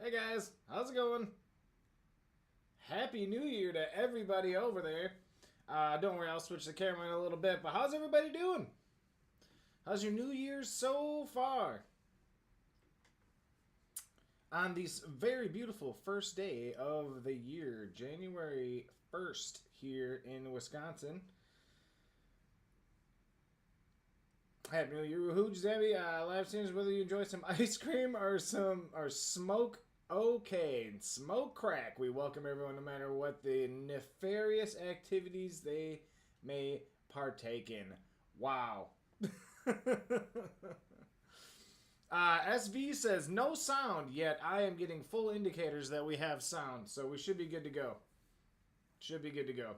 Hey guys, how's it going? Happy New Year to everybody over there. Don't worry, I'll switch the camera in a little bit, but how's everybody doing? How's your New Year so far? On this very beautiful first day of the year, January 1st, here in Wisconsin. Happy New Year, woohoo, Jazamby. Live streams, whether you enjoy some ice cream or smoke. Okay, smoke crack. We welcome everyone, no matter what the nefarious activities they may partake in. Wow. SV says no sound yet. I am getting full indicators that we have sound, so we should be good to go. Should be good to go.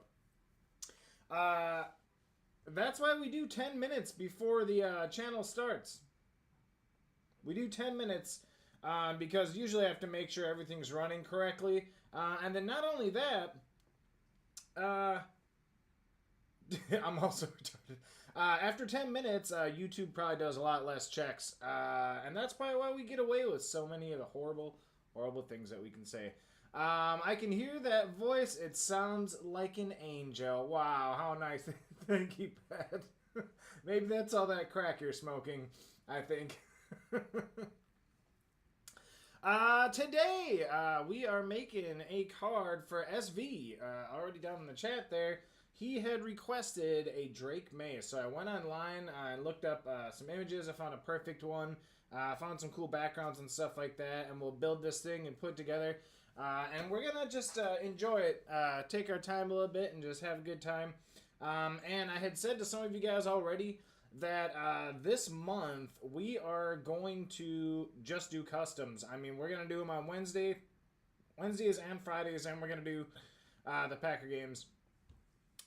Uh, that's why we do 10 minutes before the channel starts. We do 10 minutes because usually I have to make sure everything's running correctly. And then not only that, uh, I'm also retarded. After 10 minutes, YouTube probably does a lot less checks. And that's probably why we get away with so many of the horrible, horrible things that we can say. I can hear that voice. It sounds like an angel. Wow, how nice. Thank you, Pat. Maybe that's all that crack you're smoking, I think. Today, we are making a card for SV. Already down in the chat there. He had requested a Drake Maye. So I went online and looked up some images. I found a perfect one. Found some cool backgrounds and stuff like that. And we'll build this thing and put it together. And we're going to just enjoy it. Take our time a little bit and just have a good time. And I had said to some of you guys already that this month we are going to just do customs. I mean, we're going to do them on Wednesdays and Fridays, and we're going to do the Packer games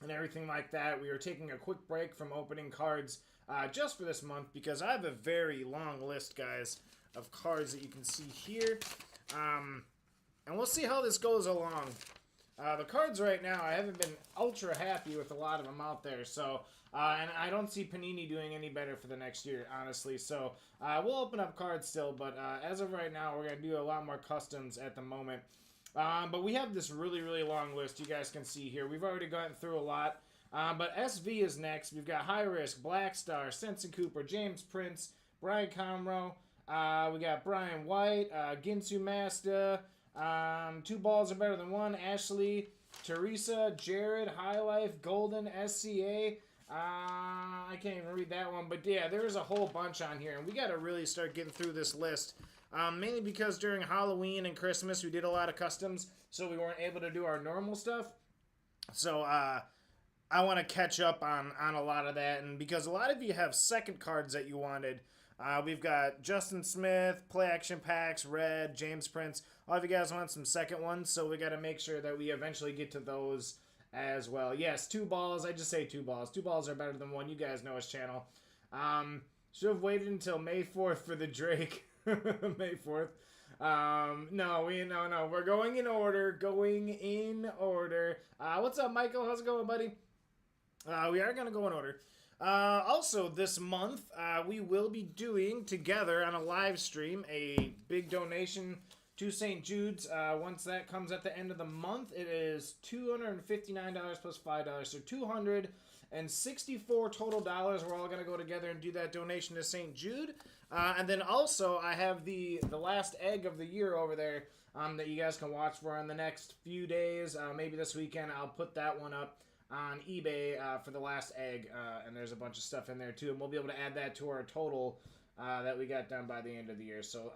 and everything like that. We are taking a quick break from opening cards just for this month because I have a very long list, guys, of cards that you can see here. And we'll see how this goes along. The cards right now, I haven't been ultra happy with a lot of them out there. So, and I don't see Panini doing any better for the next year, honestly. So, we'll open up cards still. But as of right now, we're going to do a lot more customs at the moment. But we have this really, really long list you guys can see here. We've already gotten through a lot. But SV is next. We've got High Risk, Black Star, Sensen Cooper, James Prince, Brian Comroe. We got Brian White, Ginsu Masta. Two balls are better than one. Ashley, Teresa, Jared, High Life, Golden, SCA. I can't even read that one. But yeah, there's a whole bunch on here. And we got to really start getting through this list. Mainly because during Halloween and Christmas, we did a lot of customs, so we weren't able to do our normal stuff. So, I want to catch up on a lot of that. And because a lot of you have second cards that you wanted, we've got Justin Smith, Play Action Packs, Red, James Prince. All of you guys want some second ones, so we got to make sure that we eventually get to those as well. Yes, two balls. I just say two balls. Two balls are better than one. You guys know his channel. Should have waited until May 4th for the Drake. May 4th. No, we're going in order. Going in order. What's up, Michael? How's it going, buddy? We are going to go in order. Also, this month, we will be doing together on a live stream a big donation to St. Jude's. Once that comes at the end of the month, it is $259 plus $5, so $264 total dollars. We're all going to go together and do that donation to St. Jude. And then also, I have the last egg of the year over there that you guys can watch for in the next few days. Maybe this weekend, I'll put that one up on eBay for the last egg, and there's a bunch of stuff in there too, and we'll be able to add that to our total that we got done by the end of the year. So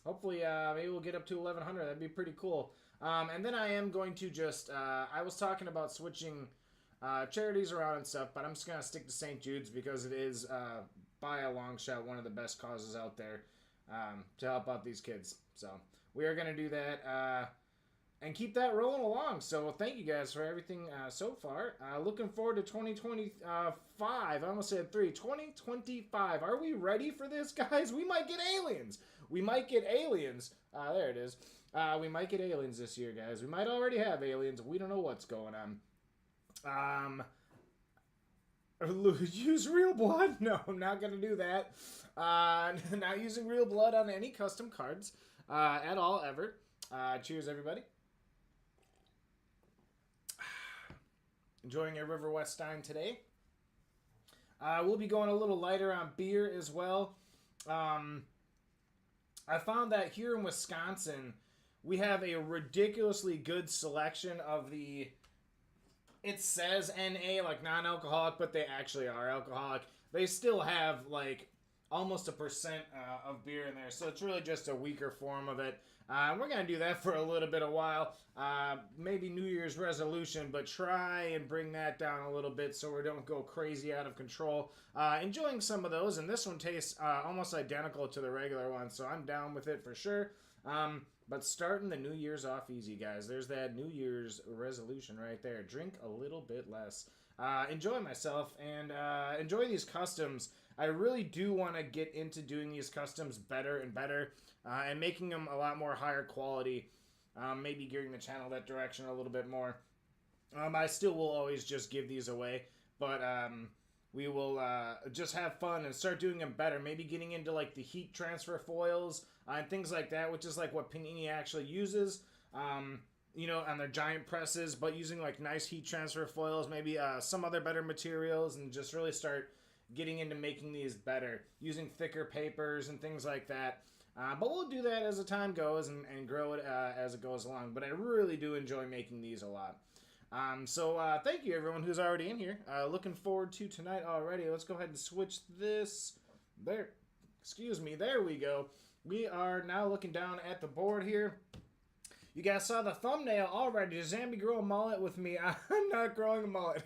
hopefully maybe we'll get up to 1,100. That'd be pretty cool. And then I am going to just I was talking about switching charities around and stuff, but I'm just gonna stick to St. Jude's because it is by a long shot one of the best causes out there to help out these kids. So we are gonna do that. And keep that rolling along. So thank you guys for everything so far. Looking forward to 2025. I almost said 2025. Are we ready for this, guys? We might get aliens. We might get aliens. There it is. We might get aliens this year, guys. We might already have aliens. We don't know what's going on. Use real blood? No, I'm not going to do that. Not using real blood on any custom cards. at all ever. Cheers, everybody. Enjoying a River West Stein today. We'll be going a little lighter on beer as well. I found that here in Wisconsin, we have a ridiculously good selection of the, it says NA, like non-alcoholic, but they actually are alcoholic. They still have like almost 1% of beer in there, so it's really just a weaker form of it. We're going to do that for a little bit of while. Maybe New Year's resolution, but try and bring that down a little bit so we don't go crazy out of control. Enjoying some of those, and this one tastes almost identical to the regular one, so I'm down with it for sure. But starting the New Year's off easy, guys. There's that New Year's resolution right there. Drink a little bit less. Enjoy myself, and enjoy these customs. I really do want to get into doing these customs better and better, and making them a lot more higher quality. Maybe gearing the channel that direction a little bit more. I still will always just give these away, but we will just have fun and start doing them better. Maybe getting into like the heat transfer foils and things like that, which is like what Panini actually uses, you know, on their giant presses, but using like nice heat transfer foils, maybe some other better materials, and just really start getting into making these better, using thicker papers and things like that. But we'll do that as the time goes and grow it as it goes along. But I really do enjoy making these a lot. So thank you, everyone who's already in here. Looking forward to tonight already. Let's go ahead and switch this. There. Excuse me. There we go. We are now looking down at the board here. You guys saw the thumbnail already. Jazamby grow a mullet with me. I'm not growing a mullet.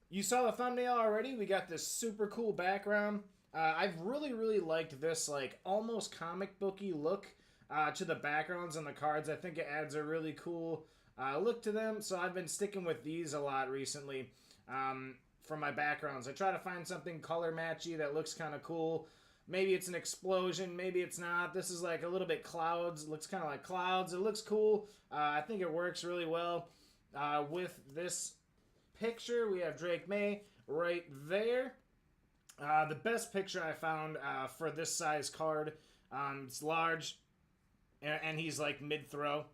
You saw the thumbnail already. We got this super cool background. I've really liked this like almost comic booky look to the backgrounds and the cards. I think it adds a really cool look to them. So I've been sticking with these a lot recently for my backgrounds. I try to find something color matchy that looks kind of cool. Maybe it's an explosion, maybe it's not. This is like a little bit clouds. It looks kind of like clouds. It looks cool. I think it works really well with this picture. We have Drake Maye right there. The best picture I found for this size card. It's large, and he's like mid-throw.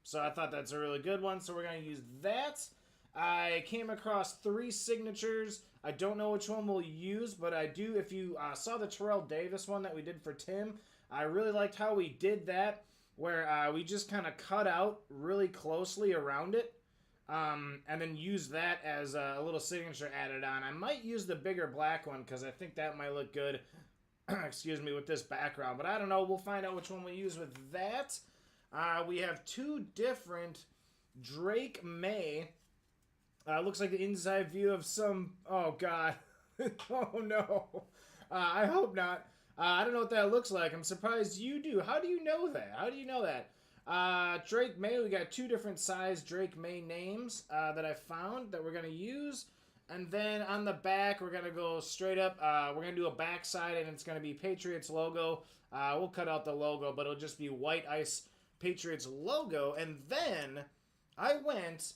So I thought that's a really good one, so we're going to use that. I came across 3 signatures. I don't know which one we'll use, but I do. If you saw the Terrell Davis one that we did for Tim, I really liked how we did that, where we just kind of cut out really closely around it. And then use that as a little signature added on. I might use the bigger black one because I think that might look good, excuse me, with this background. But I don't know. We'll find out which one we use with that. We have 2 different Drake Maye. Looks like the inside view of some... Oh, God. Oh, no. I hope not. I don't know what that looks like. I'm surprised you do. How do you know that? How do you know that? Drake Maye, we got 2 different size Drake Maye names that I found that we're going to use. And then on the back, we're going to go straight up. We're going to do a backside, and it's going to be Patriots logo. We'll cut out the logo, but it'll just be white ice Patriots logo. And then I went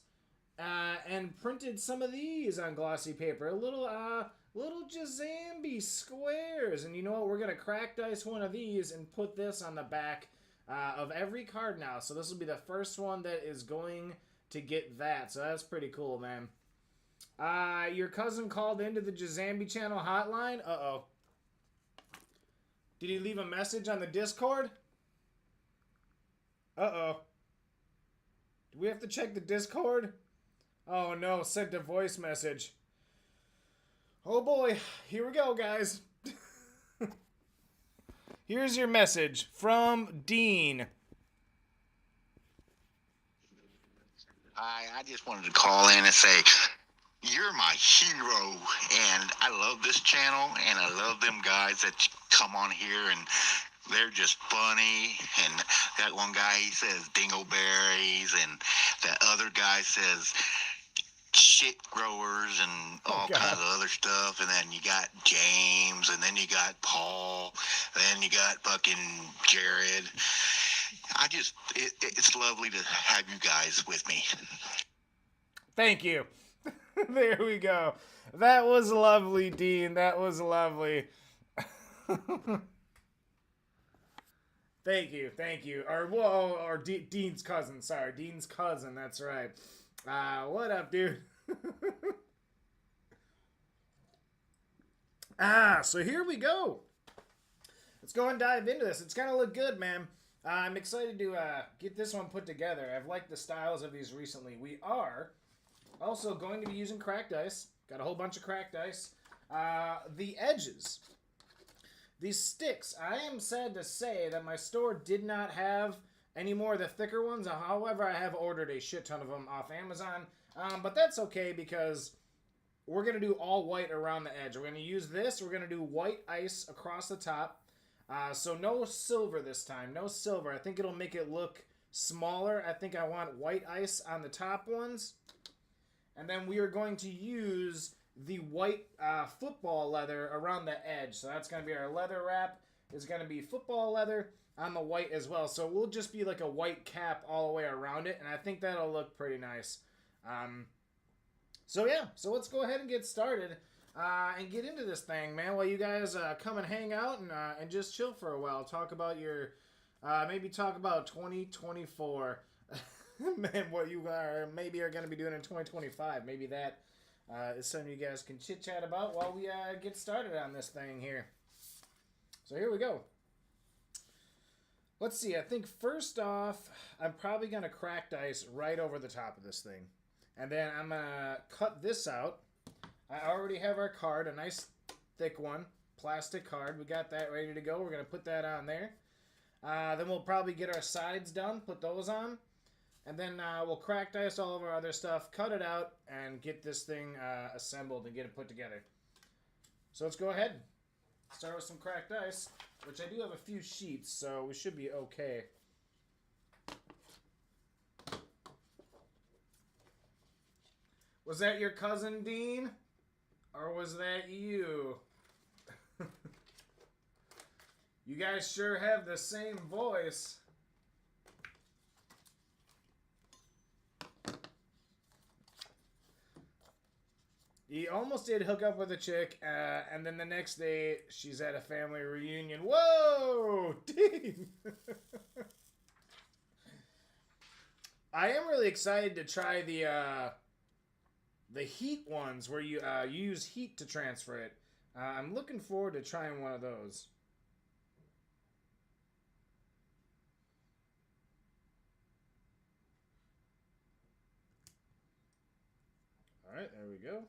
and printed some of these on glossy paper. Little Jazamby squares. And you know what? We're going to crack dice one of these and put this on the back of every card now. So this will be the first one that is going to get that. So that's pretty cool, man. Your cousin called into the Jazamby channel hotline. Uh-oh. Did he leave a message on the Discord? Uh-oh. Do we have to check the Discord? Oh no, sent a voice message. Oh boy, here we go, guys. Here's your message from Dean. Hi, I just wanted to call in and say, you're my hero, and I love this channel, and I love them guys that come on here, and they're just funny. And that one guy, he says dingleberries, and that other guy says shit growers and all kinds of other stuff. And then you got James, and then you got Paul, and then you got fucking Jared. It's lovely to have you guys with me. Thank you. There we go. That was lovely, Dean. That was lovely. Thank you, thank you. Or whoa, or Dean's cousin. Sorry, Dean's cousin. That's right. What up, dude? So here we go. Let's go and dive into this. It's gonna look good, man. I'm excited to get this one put together. I've liked the styles of these recently. We are also going to be using cracked ice. Got a whole bunch of cracked ice. The edges. These sticks. I am sad to say that my store did not have any more of the thicker ones. However, I have ordered a shit ton of them off Amazon. But that's okay because we're going to do all white around the edge. We're going to use this. We're going to do white ice across the top. So no silver this time. No silver. I think it'll make it look smaller. I think I want white ice on the top ones. And then we are going to use the white football leather around the edge. So that's going to be our leather wrap. It's going to be football leather on the white as well. So we'll just be like a white cap all the way around it. And I think that'll look pretty nice. So yeah, so let's go ahead and get started and get into this thing, man. While you guys come and hang out and just chill for a while. Talk about your, maybe talk about 2024. Man, what you maybe are going to be doing in 2025. Maybe that is something you guys can chit-chat about while we get started on this thing here. So here we go. Let's see. I think first off, I'm probably going to cracked ice right over the top of this thing. And then I'm going to cut this out. I already have our card, a nice thick one, plastic card. We got that ready to go. We're going to put that on there. Then we'll probably get our sides done, put those on. And then we'll cracked ice all of our other stuff, cut it out, and get this thing assembled and get it put together. So let's go ahead. Start with some cracked ice, which I do have a few sheets, so we should be okay. Was that your cousin, Dean? Or was that you? You guys sure have the same voice. He almost did hook up with a chick, and then the next day, she's at a family reunion. Whoa! Dean! I am really excited to try the heat ones, where you use heat to transfer it. I'm looking forward to trying one of those. Alright, there we go.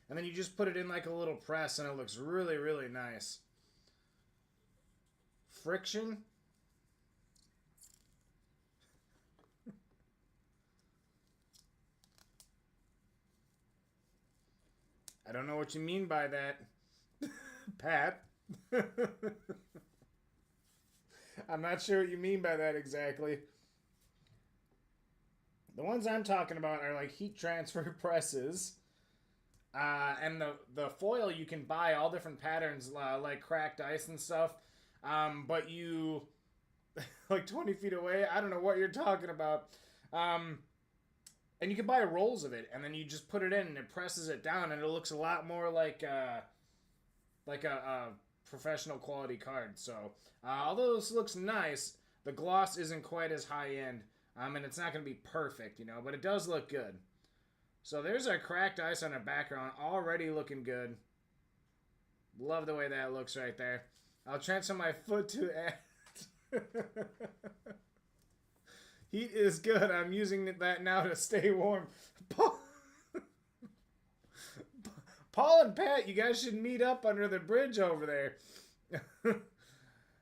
And then you just put it in like a little press and it looks really, really nice. Friction. I don't know what you mean by that, Pat. I'm not sure what you mean by that exactly. The ones I'm talking about are like heat transfer presses. And the foil you can buy all different patterns, like cracked ice and stuff. But you, like 20 feet away, I don't know what you're talking about. And you can buy rolls of it, and then you just put it in, and it presses it down, and it looks a lot more like a professional quality card. So, although this looks nice, the gloss isn't quite as high end, and it's not going to be perfect, you know, but it does look good. So there's our cracked ice on our background, already looking good. Love the way that looks right there. I'll transfer my foot to it. Heat is good. I'm using that now to stay warm. Paul and Pat, you guys should meet up under the bridge over there.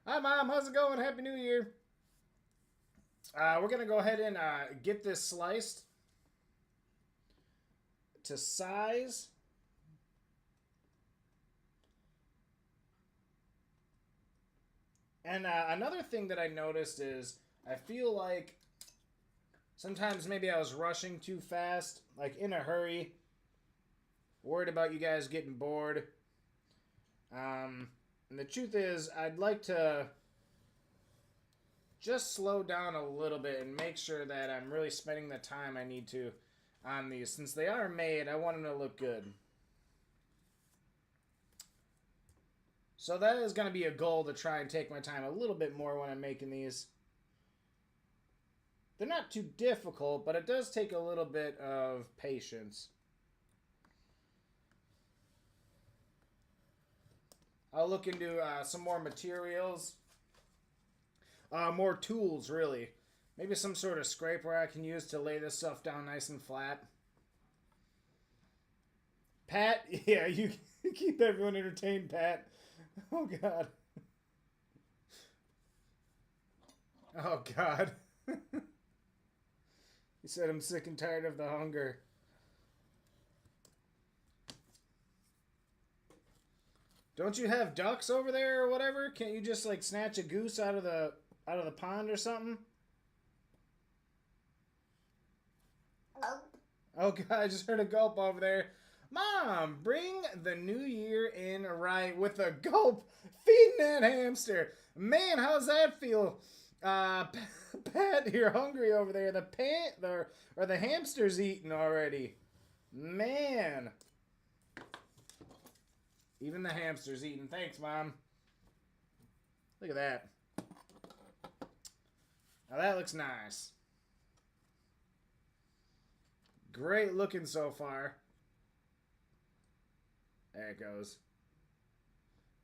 Hi, Mom. How's it going? Happy New Year. We're going to go ahead and get this sliced to size. And another thing that I noticed is I feel like sometimes maybe I was rushing too fast, like in a hurry, worried about you guys getting bored. And the truth is, I'd like to just slow down a little bit and make sure that I'm really spending the time I need to on these. Since they are made, I want them to look good. So that is going to be a goal, to try and take my time a little bit more when I'm making these. They're not too difficult, but it does take a little bit of patience. I'll look into some more materials. More tools, really. Maybe some sort of scraper I can use to lay this stuff down nice and flat. Pat, yeah, you keep everyone entertained, Pat. Oh, God. Oh, God. He said, I'm sick and tired of the hunger. Don't you have ducks over there or whatever? Can't you just, like, snatch a goose out of the pond or something? Oh, God, I just heard a gulp over there. Mom, bring the new year in right with a gulp. Feeding that hamster. Man, how's that feel? Pat, you're hungry over there. The hamster's eating already. Man. Even the hamster's eating. Thanks, Mom. Look at that. Now that looks nice. Great looking so far. There it goes.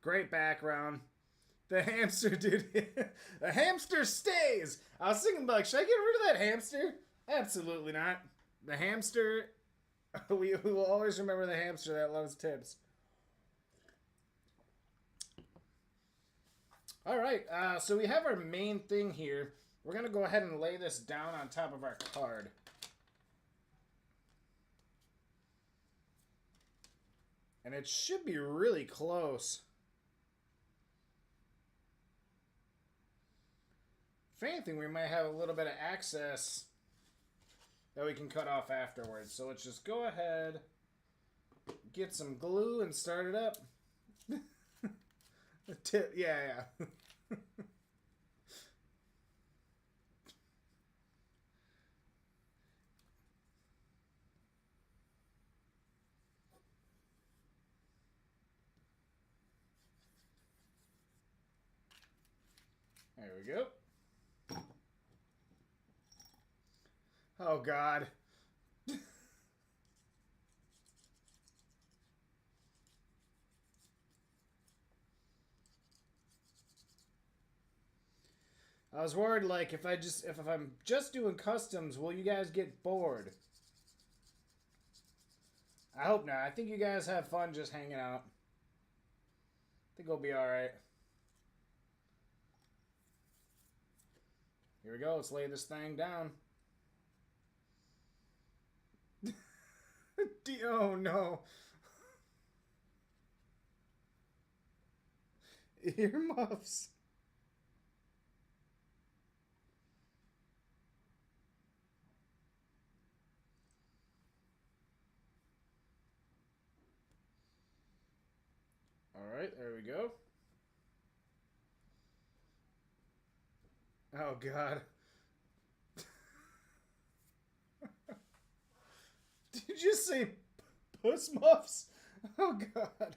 Great background. The hamster, dude. The hamster stays. I was thinking, like, should I get rid of that hamster? Absolutely not. The hamster, we will always remember the hamster that loves tips. All right, so we have our main thing here. We're going to go ahead and lay this down on top of our card. And it should be really close. If anything, we might have a little bit of access that we can cut off afterwards. So let's just go ahead, get some glue, and start it up. The tip, yeah. There we go. Oh, God. I was worried, like, if I'm just doing customs, will you guys get bored? I hope not. I think you guys have fun just hanging out. I think it'll be alright. Here we go. Let's lay this thing down. Oh, no. Earmuffs. Alright, there we go. Oh, God. Did you just say puss muffs? Oh, God.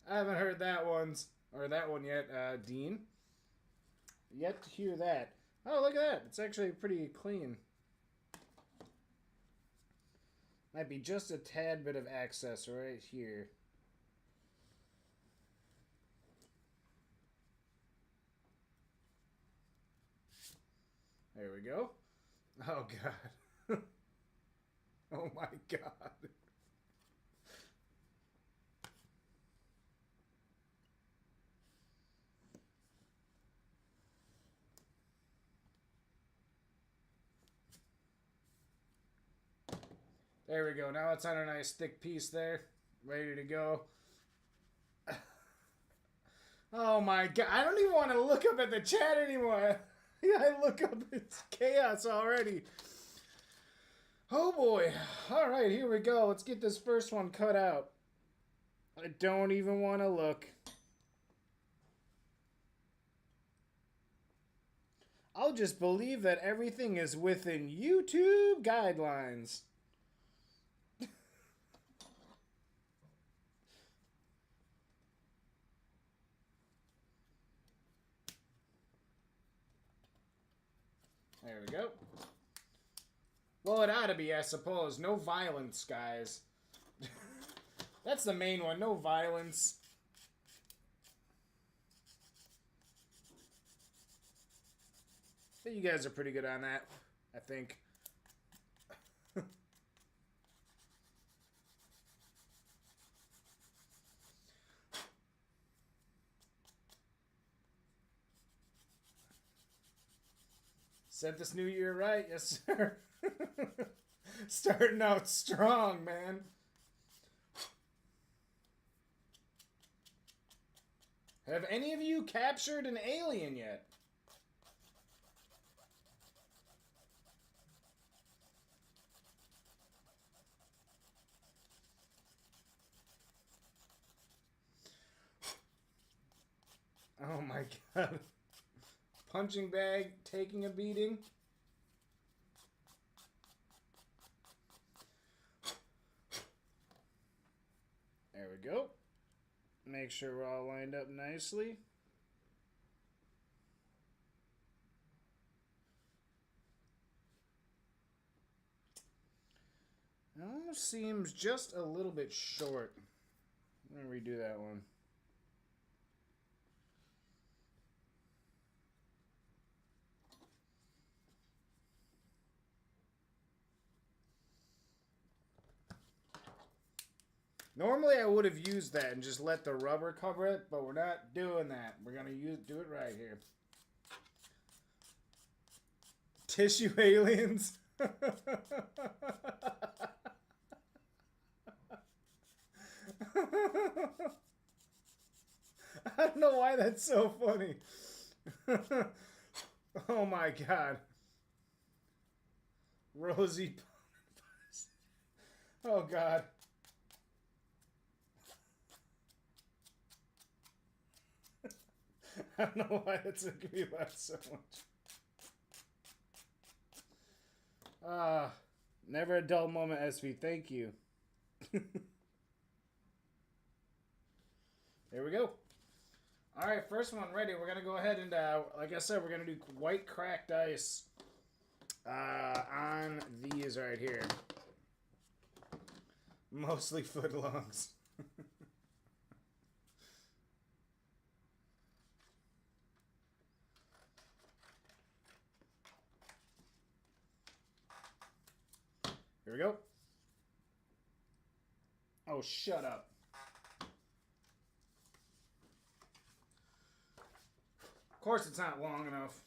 I haven't heard that one yet, Dean. Yet to hear that. Oh, look at that. It's actually pretty clean. Might be just a tad bit of access right here. There we go. Oh, God. Oh, my God. There we go. Now it's on a nice thick piece there. Ready to go. Oh, my God. I don't even want to look up at the chat anymore. I look up, it's chaos already. Oh boy. Alright, here we go. Let's get this first one cut out. I don't even want to look. I'll just believe that everything is within YouTube guidelines. There we go. Well, it ought to be, I suppose. No violence, guys. That's the main one. No violence. You guys are pretty good on that, I think. Set this new year right, yes sir. Starting out strong, man. Have any of you captured an alien yet? Oh my god. Punching bag taking a beating. There we go. Make sure we're all lined up nicely. It almost seems just a little bit short. I'm going to redo that one. Normally I would have used that and just let the rubber cover it, but we're not doing that. We're going to do it right here. Tissue aliens. I don't know why that's so funny. Oh my god. Rosie. Oh god. I don't know why that's making me laugh so much. Never a dull moment, SV. Thank you. There we go. All right, first one ready. We're going to go ahead and, like I said, we're going to do white cracked ice on these right here. Mostly footlongs. Here we go. Oh, shut up. Of course it's not long enough.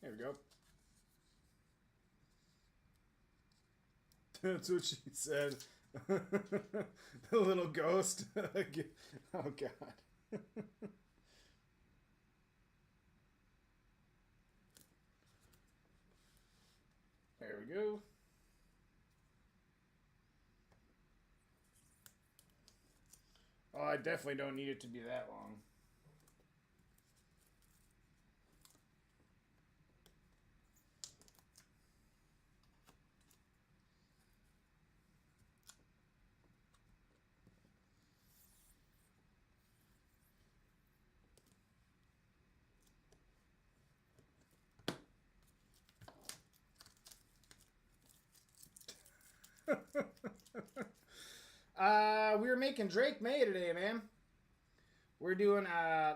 There we go. That's what she said. The little ghost. Oh, God. There we go. Oh, I definitely don't need it to be that long. We were making Drake Maye today, man. We're doing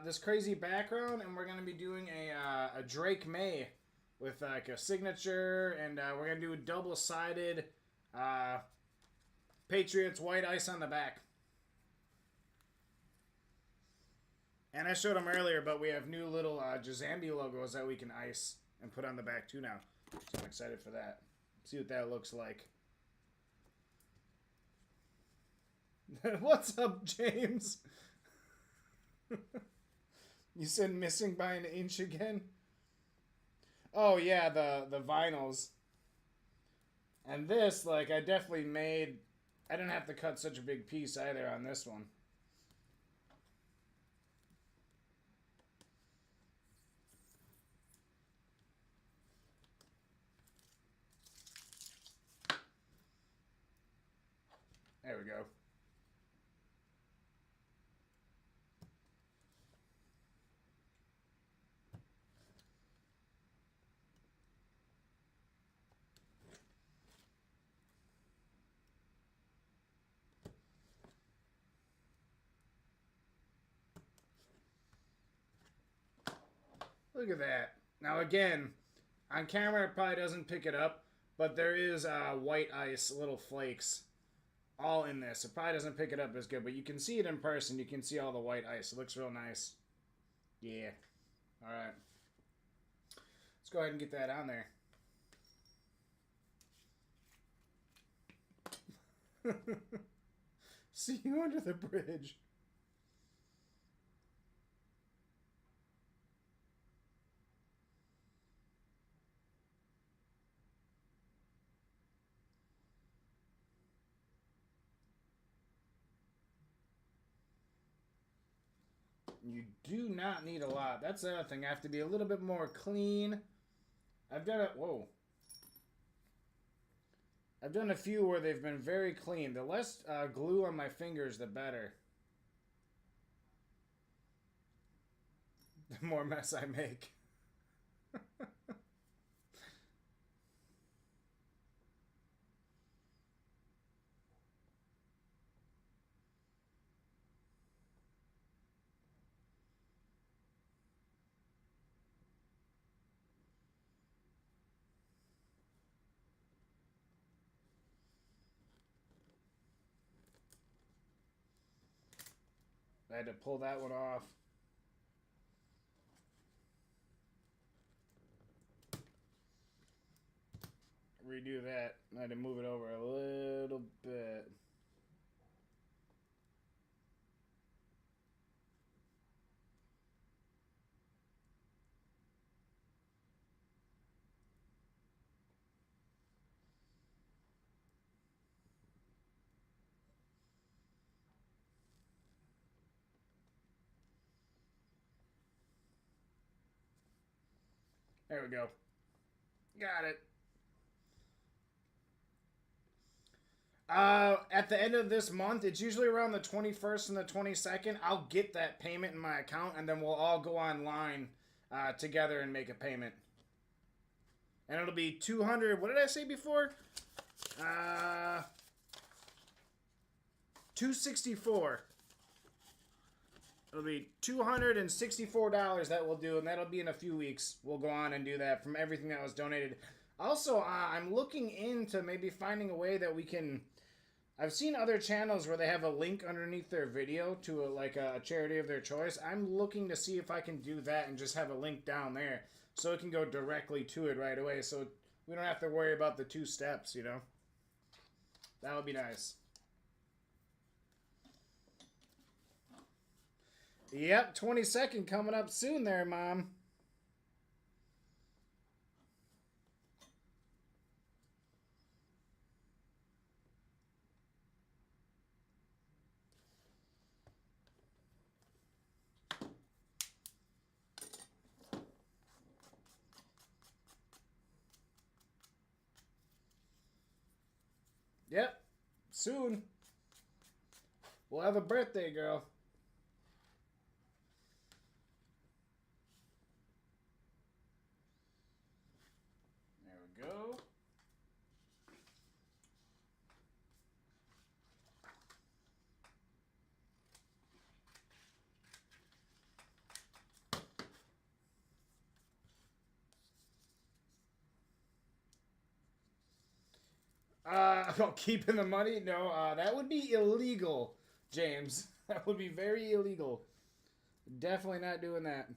this crazy background, and we're gonna be doing a Drake Maye with like a signature, and we're gonna do a double-sided Patriots white ice on the back. And I showed them earlier, but we have new little Jazamby logos that we can ice and put on the back too now. So I'm excited for that. See what that looks like. What's up, James? You said missing by an inch again? Oh yeah, the vinyls. And this, like, I definitely made. I didn't have to cut such a big piece either on this one. There we go. Look at that. Now again, on camera it probably doesn't pick it up, but there is white ice, little flakes, all in this. It probably doesn't pick it up as good, but you can see it in person. You can see all the white ice. It looks real nice. Yeah. All right. Let's go ahead and get that on there. See you under the bridge. You do not need a lot. That's the other thing. I have to be a little bit more clean. I've done it. Whoa. I've done a few where they've been very clean. The less glue on my fingers, the better. The more mess I make. I had to pull that one off. Redo that. I had to move it over a little bit. There we go. Got it. At the end of this month, it's usually around the 21st and the 22nd. I'll get that payment in my account, and then we'll all go online together and make a payment. And it'll be 200. What did I say before? 264. It'll be $264 that we'll do, and that'll be in a few weeks. We'll go on and do that from everything that was donated. Also, I'm looking into maybe finding a way that we can. I've seen other channels where they have a link underneath their video to a charity of their choice. I'm looking to see if I can do that and just have a link down there so it can go directly to it right away, so we don't have to worry about the 2 steps, you know? That would be nice. Yep, 22nd coming up soon there, Mom. Yep, soon. We'll have a birthday, girl. There we go. Keeping the money? No, that would be illegal, James. That would be very illegal. Definitely not doing that.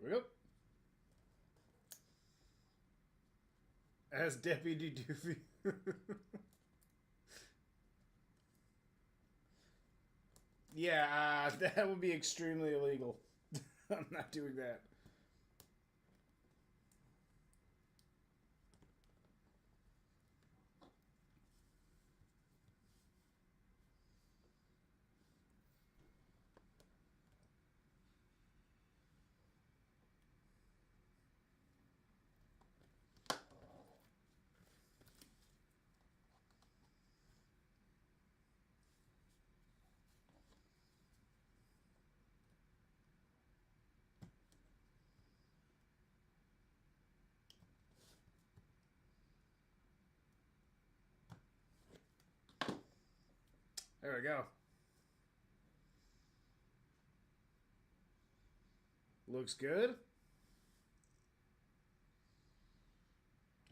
we go. As Deputy Doofy. Yeah, that would be extremely illegal. I'm not doing that. There we go. Looks good.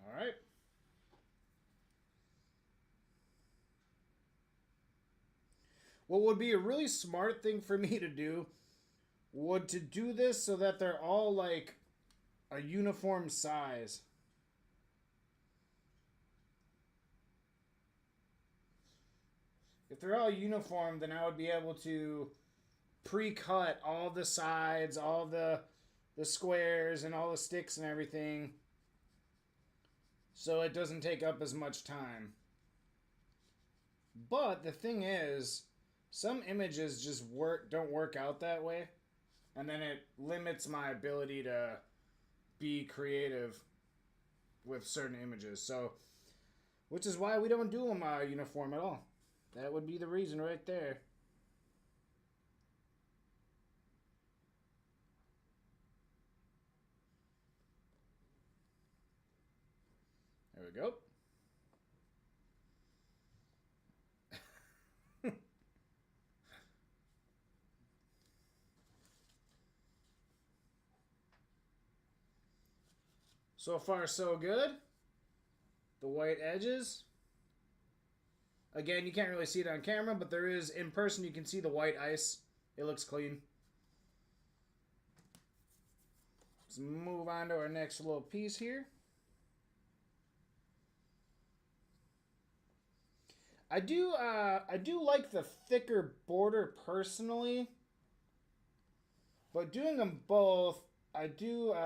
All right. What would be a really smart thing for me to do would to do this so that they're all like a uniform size. If they're all uniform, then I would be able to pre-cut all the sides, all the squares and all the sticks and everything, so it doesn't take up as much time. But the thing is, some images just don't work out that way, and then it limits my ability to be creative with certain images. So, which is why we don't do them uniform at all. That would be the reason right there. There we go. So far, so good. The white edges. Again, you can't really see it on camera, but there is, in person, you can see the white ice. It looks clean. Let's move on to our next little piece here. I do like the thicker border personally, but doing them both, I do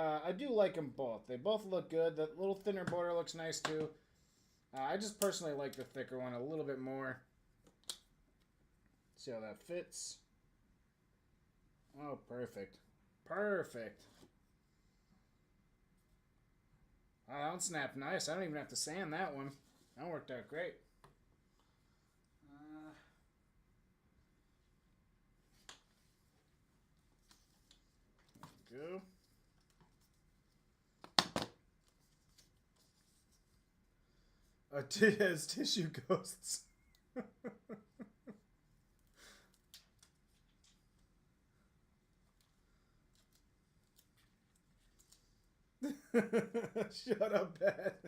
like them both. They both look good. The little thinner border looks nice too. I just personally like the thicker one a little bit more. See how that fits. Oh, perfect. Perfect. Oh, that one snapped nice. I don't even have to sand that one. That worked out great. Go. As tissue ghosts. Shut up, Pat.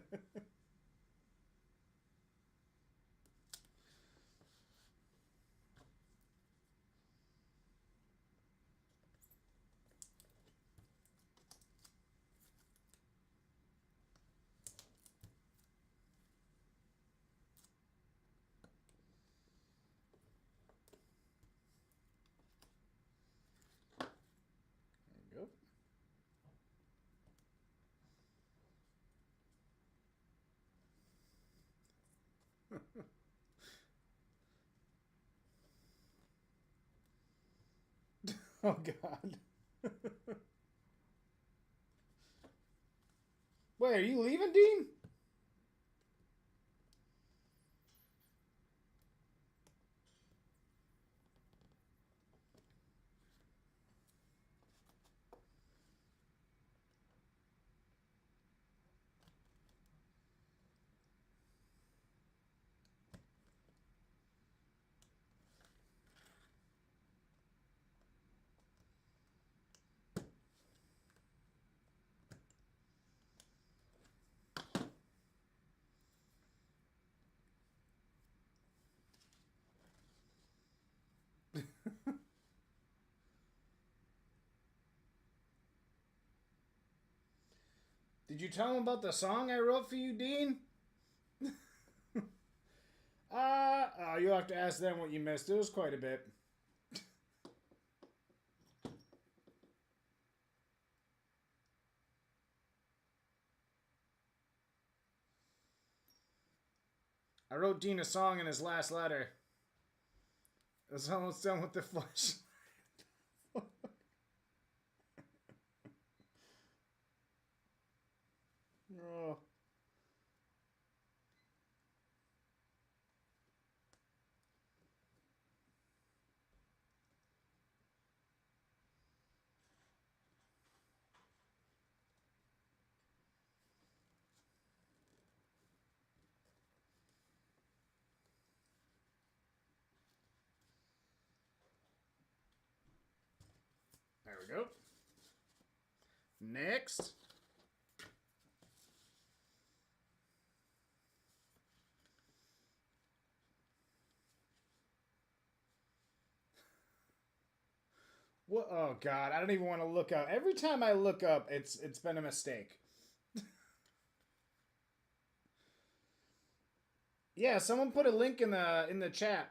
There we go. Oh, God. Wait, are you leaving, Dean? Did you tell him about the song I wrote for you, Dean? Oh, you'll have to ask them what you missed. It was quite a bit. I wrote Dean a song in his last letter. It's almost done with the flesh. Oh. There we go. Next. What? Oh God, I don't even want to look up. Every time I look up, it's been a mistake. Yeah, someone put a link in the chat.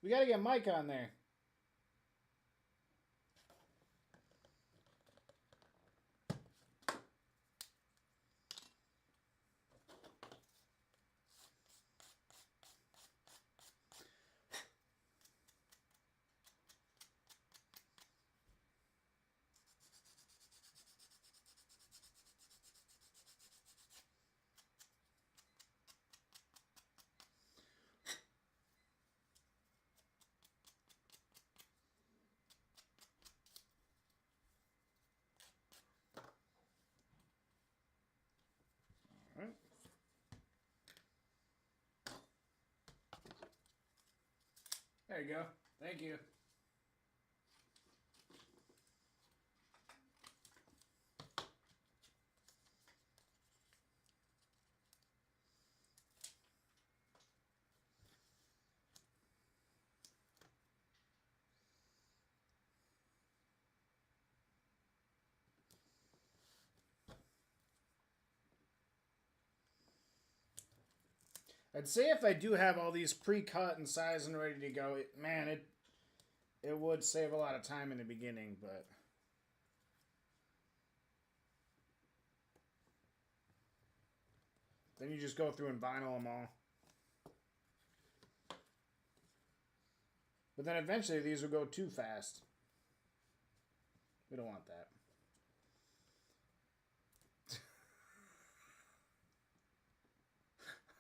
We gotta get Mike on there. All right. There you go. Thank you. I'd say if I do have all these pre-cut and sized and ready to go, it would save a lot of time in the beginning, but then you just go through and vinyl them all. But then eventually these will go too fast. We don't want that.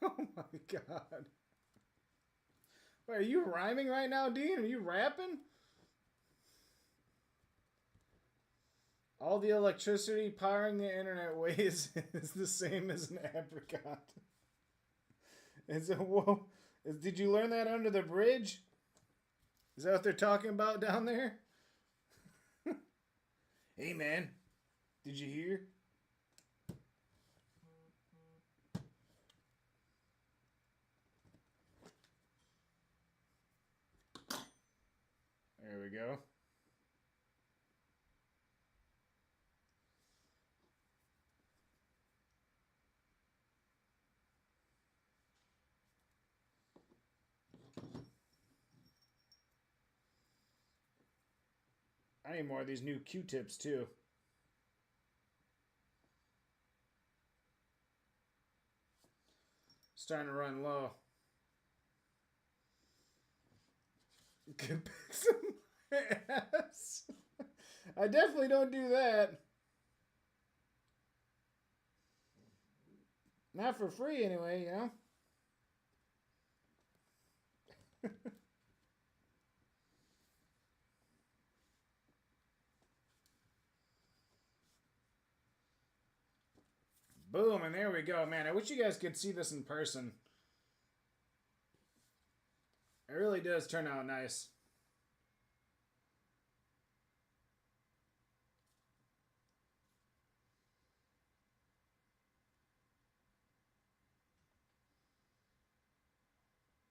Oh my God. Wait, are you rhyming right now, Dean? Are you rapping? All the electricity powering the internet weighs is the same as an apricot. Whoa. Did you learn that under the bridge? Is that what they're talking about down there? Hey, man. Did you hear? There we go. I need more of these new Q-tips too. Starting to run low. Get back some ass. I definitely don't do that. Not for free anyway, you know? Boom, and there we go. Man, I wish you guys could see this in person. It really does turn out nice.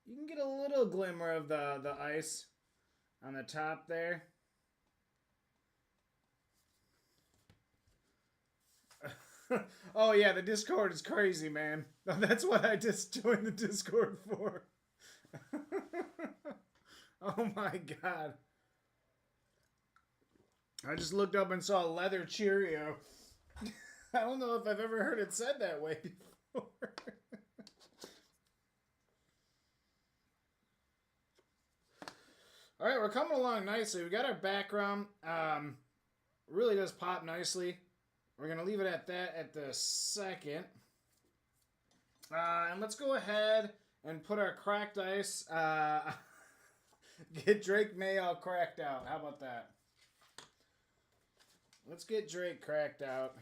You can get a little glimmer of the ice on the top there. Oh yeah, the Discord is crazy, man. That's what I just joined the Discord for. Oh my god. I just looked up and saw leather Cheerio. I don't know if I've ever heard it said that way before. All right, we're coming along nicely. We got our background. Really does pop nicely. We're going to leave it at that at the second. And let's go ahead and put our cracked ice. Get Drake May all cracked out. How about that? Let's get Drake cracked out.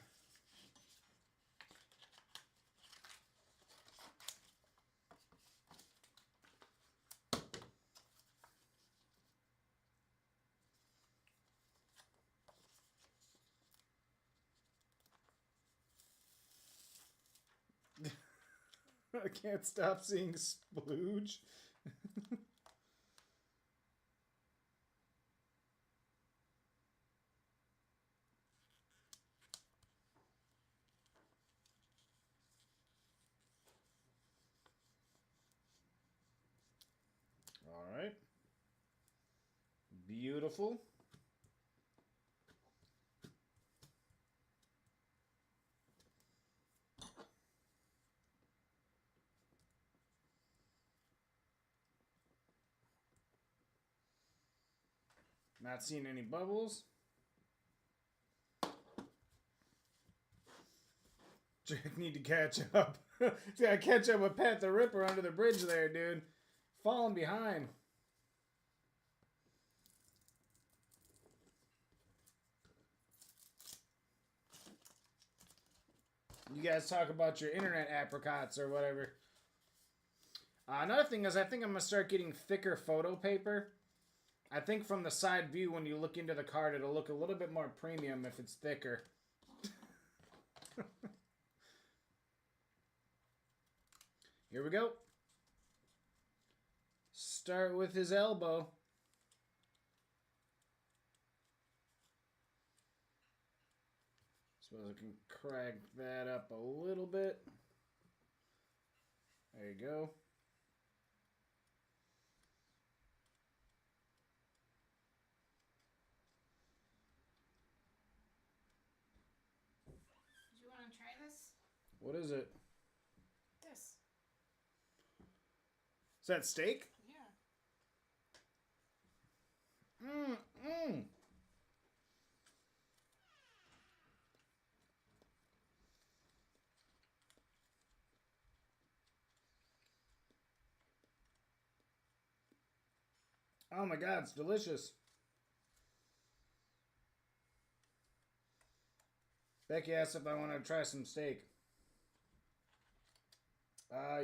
I can't stop seeing splooge. All right. Beautiful. Not seeing any bubbles. Drake need to catch up. Gotta catch up with Pat the Ripper under the bridge there, dude. Falling behind. You guys talk about your internet apricots or whatever. Another thing is I think I'm going to start getting thicker photo paper. I think from the side view when you look into the card, it'll look a little bit more premium if it's thicker. Here we go. Start with his elbow. Suppose I can crack that up a little bit. There you go. Do you want to try this? What is it? This. Is that steak? Yeah. Mmm. Oh my god, it's delicious. Becky asked if I want to try some steak.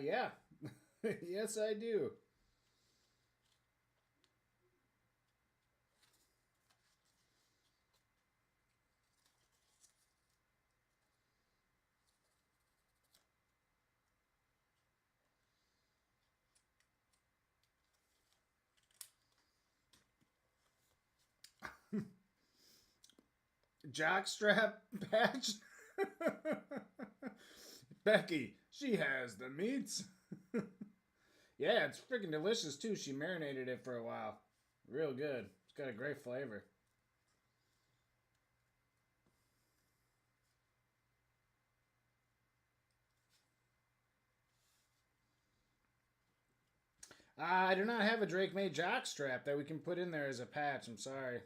Yeah. Yes, I do. Jockstrap patch? Becky, she has the meats. Yeah, it's freaking delicious too. She marinated it for a while. Real good. It's got a great flavor. I do not have a Drake May jockstrap that we can put in there as a patch. I'm sorry.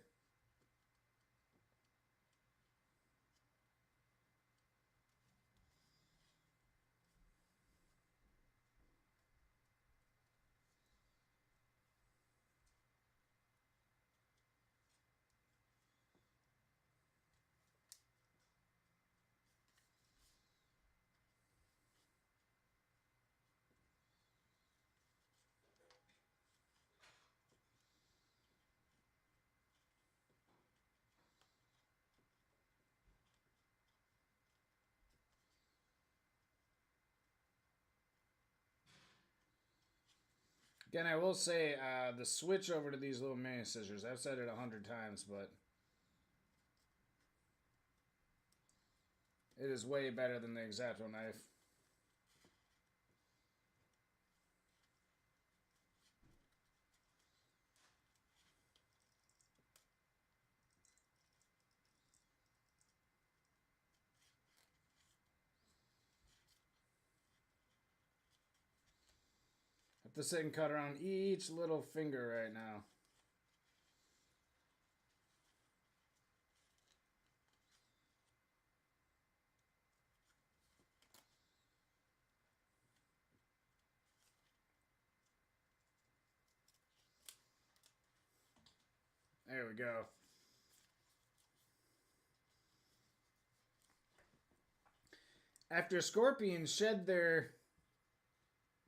Again, I will say the switch over to these little mini scissors. I've said it 100 times, but It is way better than the X-Acto knife. Have to sit and cut around each little finger right now. There we go. After scorpions shed their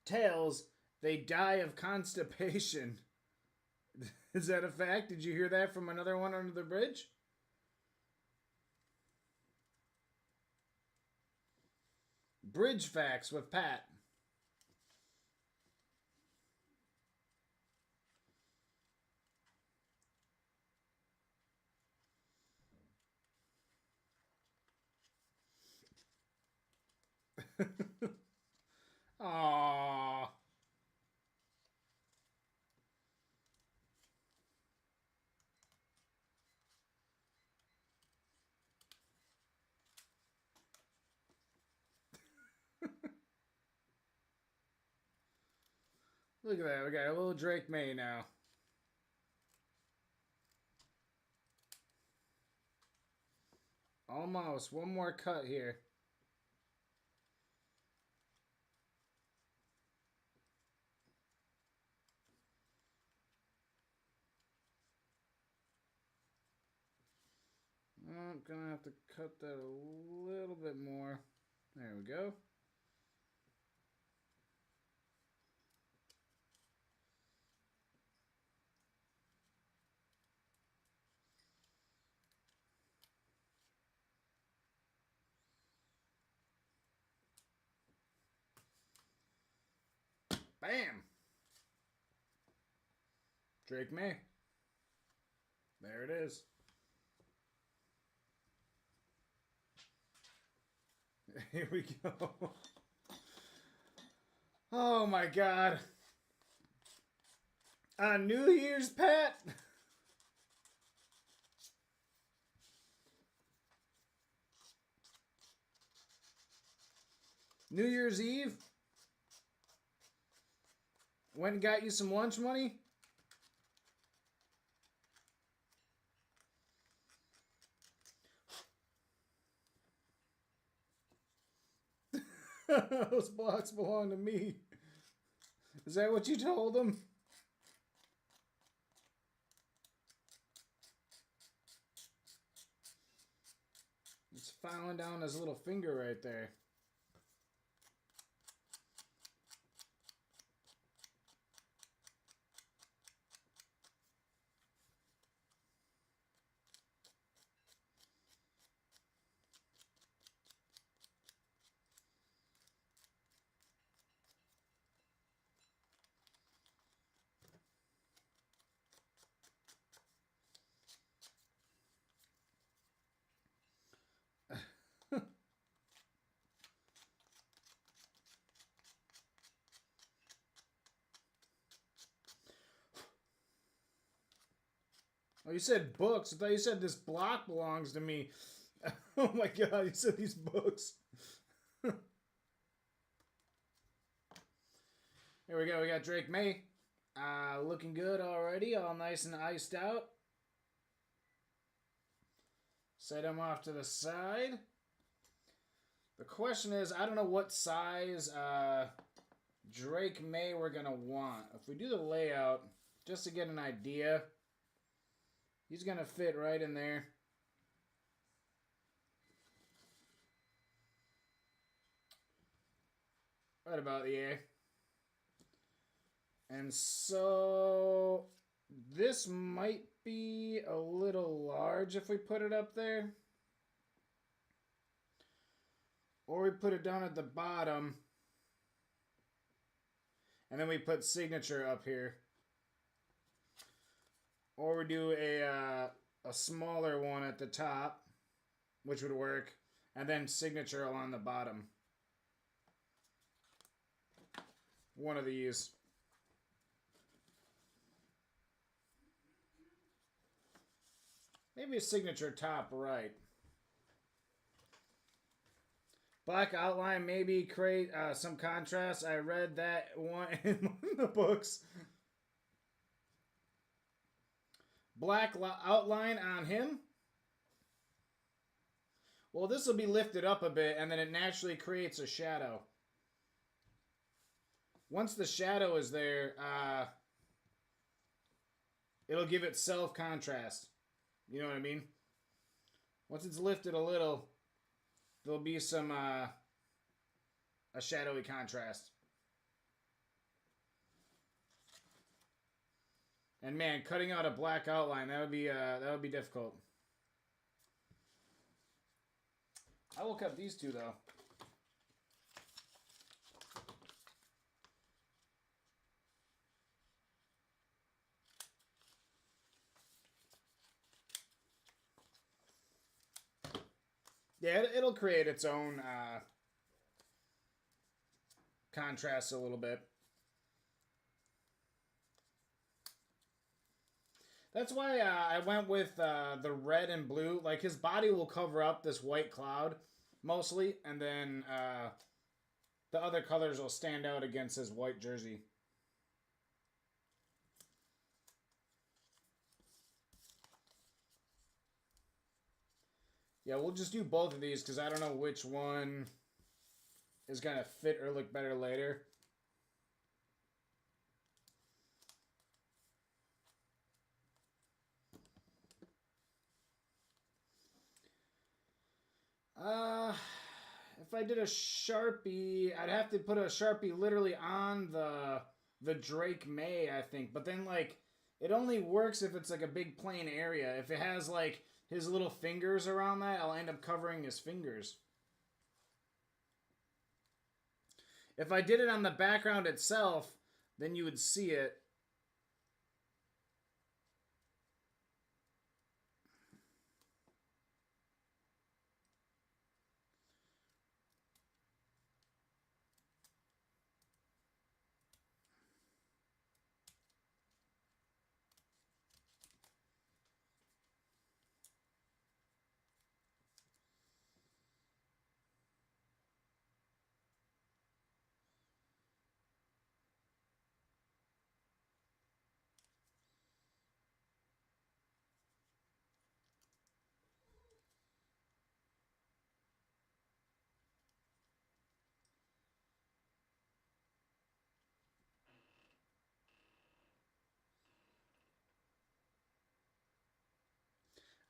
tails, they die of constipation. Is that a fact? Did you hear that from another one under the bridge? Bridge facts with Pat. Aww. Look at that. We got a little Drake May now. Almost. One more cut here. I'm gonna have to cut that a little bit more. There we go. Bam! Drake May. There it is. Here we go. Oh my god. On New Year's, Pat? New Year's Eve? Went and got you some lunch money? Those blocks belong to me. Is that what you told him? It's filing down his little finger right there. Oh, you said books. I thought you said this block belongs to me. Oh my god, you said these books. Here we go. We got Drake May. Looking good already. All nice and iced out. Set him off to the side. The question is, I don't know what size Drake May we're going to want. If we do the layout, just to get an idea, he's going to fit right in there. Right about the air. And so this might be a little large if we put it up there. Or we put it down at the bottom. And then we put signature up here. Or we do a smaller one at the top, which would work. and then signature along the bottom. One of these. Maybe a signature top right. Black outline, maybe create some contrast. I read that one in the books. Black outline on him. Well, this will be lifted up a bit, and then it naturally creates a shadow. Once the shadow is there, it'll give itself contrast. You know what I mean? Once it's lifted a little, there'll be some a shadowy contrast. And man, cutting out a black outline, that would be difficult. I will cut these two though. Yeah, it'll create its own contrast a little bit. That's why I went with the red and blue. Like, his body will cover up this white cloud, mostly, and then the other colors will stand out against his white jersey. Yeah, we'll just do both of these because I don't know which one is going to fit or look better later. If I did a Sharpie, I'd have to put a Sharpie literally on the Drake Maye, I think. But then, like, it only works if it's like a big plain area. If it has like his little fingers around that, I'll end up covering his fingers. If I did it on the background itself, then you would see it.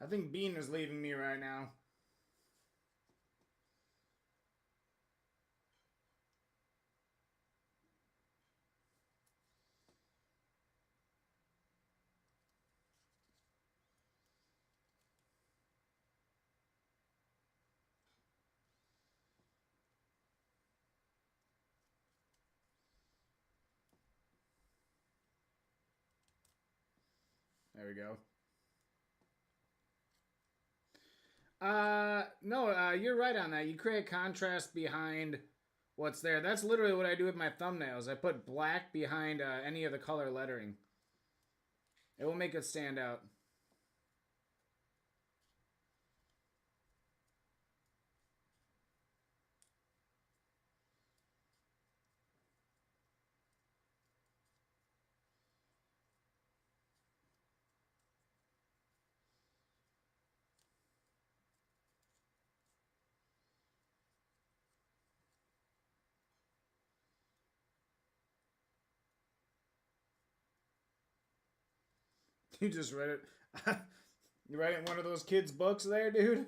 I think Bean is leaving me right now. There we go. No, you're right on that. You create contrast behind what's there. That's literally what I do with my thumbnails. I put black behind any of the color lettering. It will make it stand out. You just read it. You writing one of those kids' books there, dude?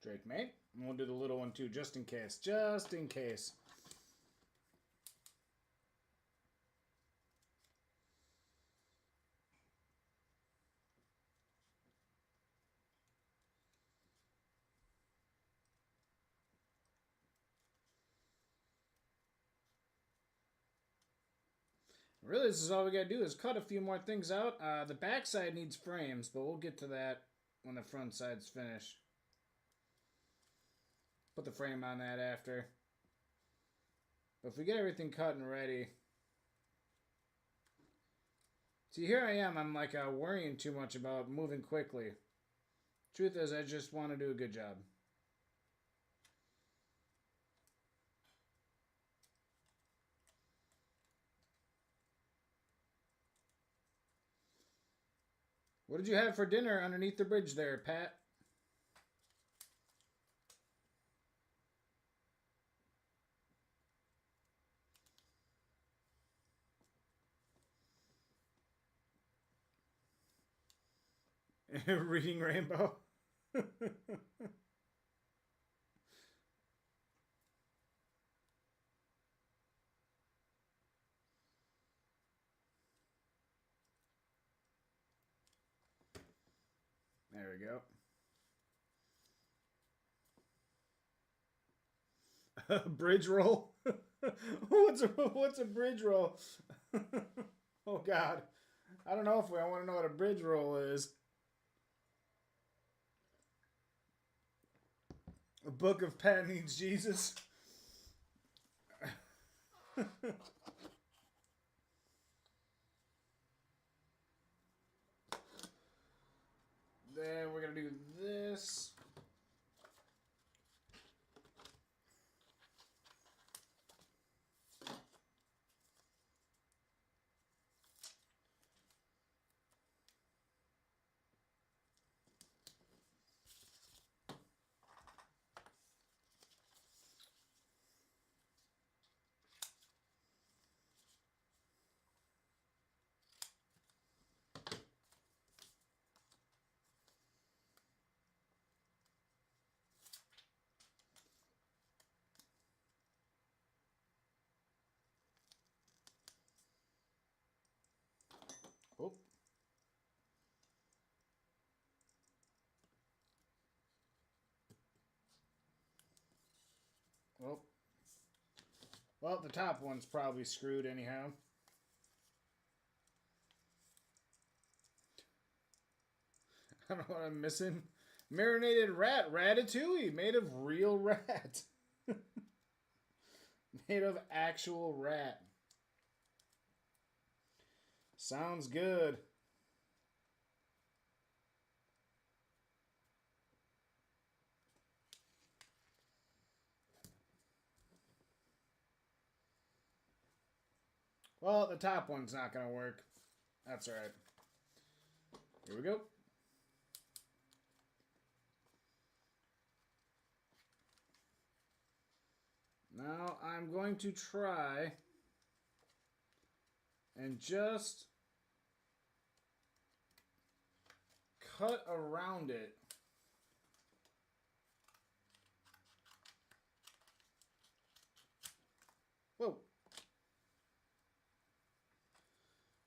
Drake May. And we'll do the little one too, just in case. Just in case. Really, this is all we gotta do is cut a few more things out. The back side needs frames, but we'll get to that when the front side's finished. Put the frame on that after. But if we get everything cut and ready... See, here I am. I'm like worrying too much about moving quickly. Truth is, I just want to do a good job. What did you have for dinner underneath the bridge there, Pat? Reading Rainbow. There we go. Bridge roll? what's a bridge roll? Oh God. I don't know if I want to know what a bridge roll is. A book of Pat Needs Jesus. Then we're going to do this. Oh. Well, the top one's probably screwed anyhow. I don't know what I'm missing. Marinated rat. Ratatouille. Made of real rat. Made of actual rat. Sounds good. Well, the top one's not going to work. That's all right. Here we go. Now I'm going to try and just cut around it. Whoa.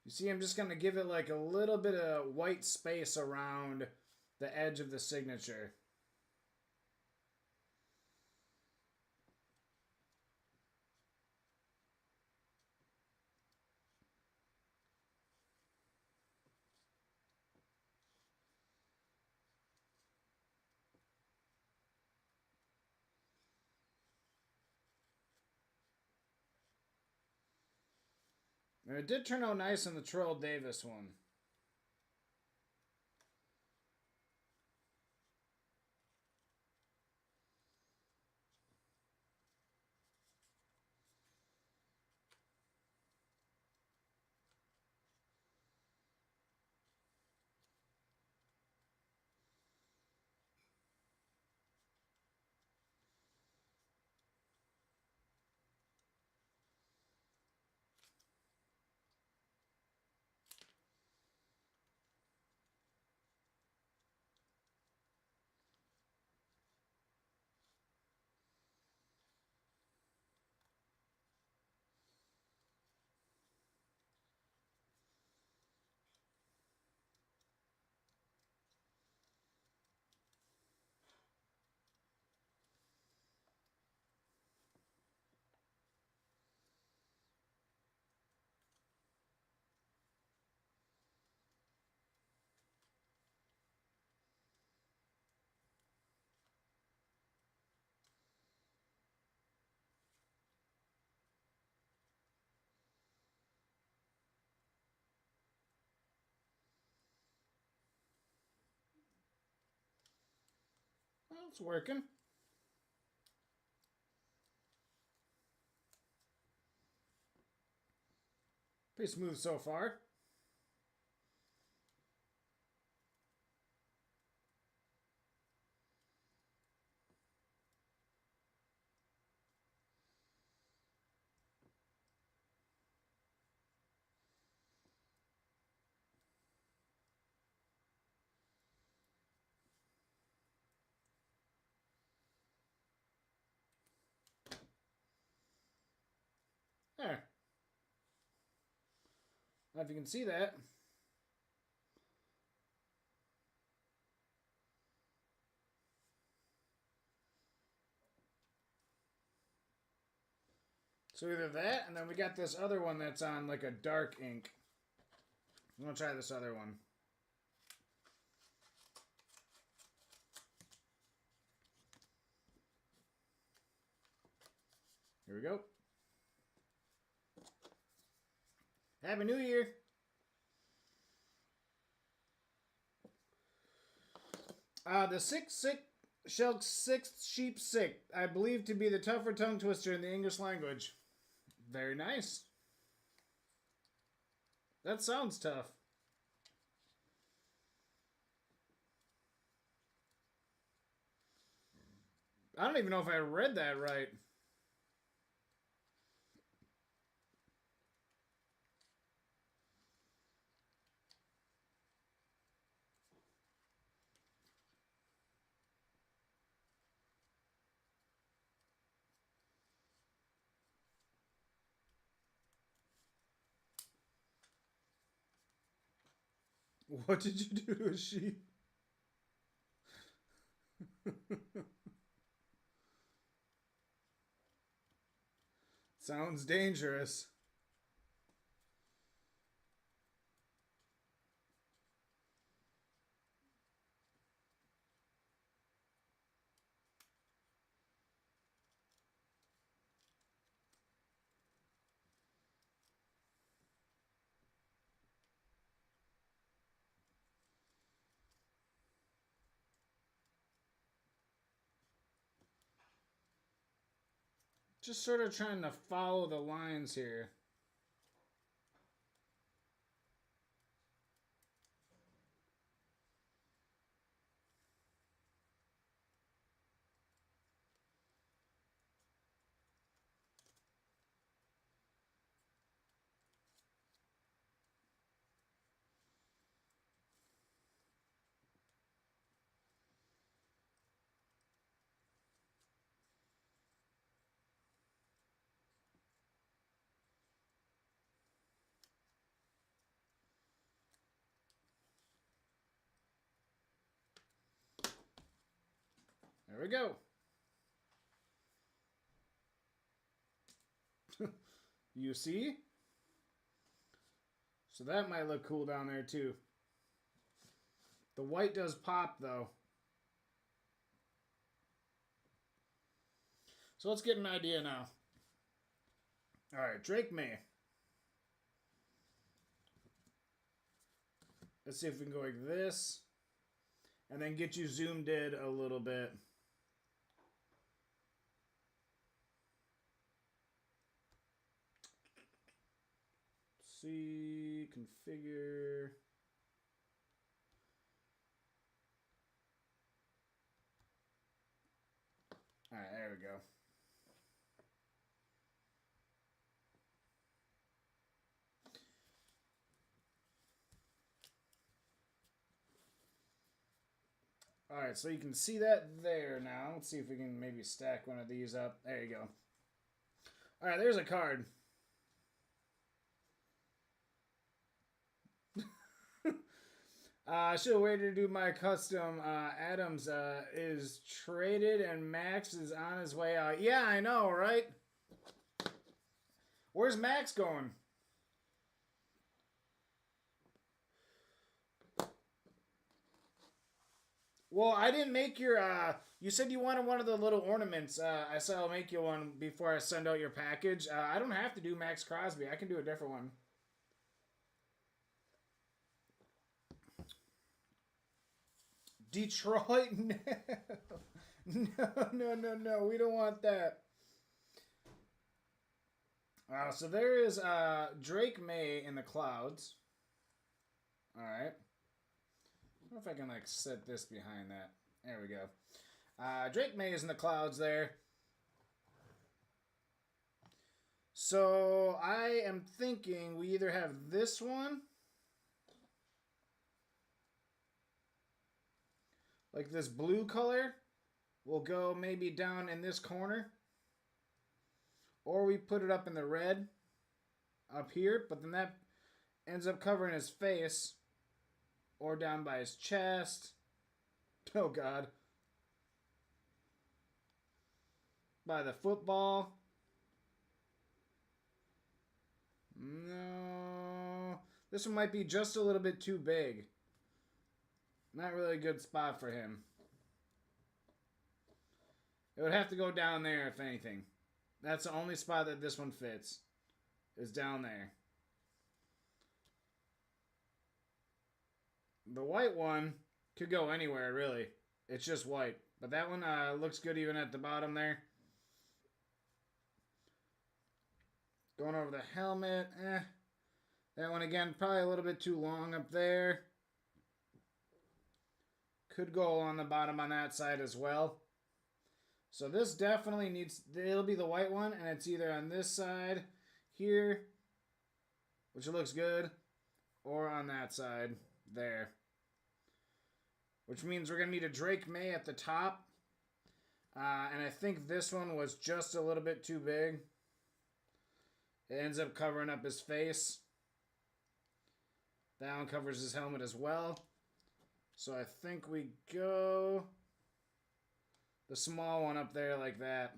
You see, I'm just going to give it like a little bit of white space around the edge of the signature. And it did turn out nice in the Terrell Davis one. It's working. Pretty smooth so far. There. I don't know if you can see that. So either that, and then we got this other one that's on like a dark ink. I'm gonna try this other one. Here we go. Happy New Year. The sixth sheep sick, I believe to be the tougher tongue twister in the English language. Very nice. That sounds tough. I don't even know if I read that right. What did you do to a sheep? Sounds dangerous. Just sort of trying to follow the lines here. There we go. You see? So that might look cool down there too. The white does pop though. So let's get an idea now. Alright, Drake Maye. Let's see if we can go like this. And then get you zoomed in a little bit. See, configure. All right, there we go. All right, so you can see that there now. Let's see if we can maybe stack one of these up. There you go. All right, there's a card. I should have waited to do my custom. Adams is traded and Max is on his way out. Yeah, I know, right? Where's Max going? Well, I didn't make your, you said you wanted one of the little ornaments. I said I'll make you one before I send out your package. I don't have to do Max Crosby. I can do a different one. Detroit. No. We don't want that. So there is Drake May in the clouds. Alright. I wonder if I can like set this behind that. There we go. Drake May is in the clouds there. So I am thinking we either have this one, like this blue color, will go maybe down in this corner, or we put it up in the red up here, but then that ends up covering his face, or down by his chest. Oh God. By the football. No. This one might be just a little bit too big. Not really a good spot for him. It would have to go down there if anything. That's the only spot that this one fits. Is down there. The white one could go anywhere, really. It's just white. But that one looks good even at the bottom there. Going over the helmet. That one again, probably a little bit too long up there. Could go on the bottom on that side as well. So this definitely needs, it'll be the white one, and it's either on this side here, which looks good, or on that side there. Which means we're going to need a Drake May at the top. And I think this one was just a little bit too big. It ends up covering up his face. That one covers his helmet as well. So I think we go the small one up there like that.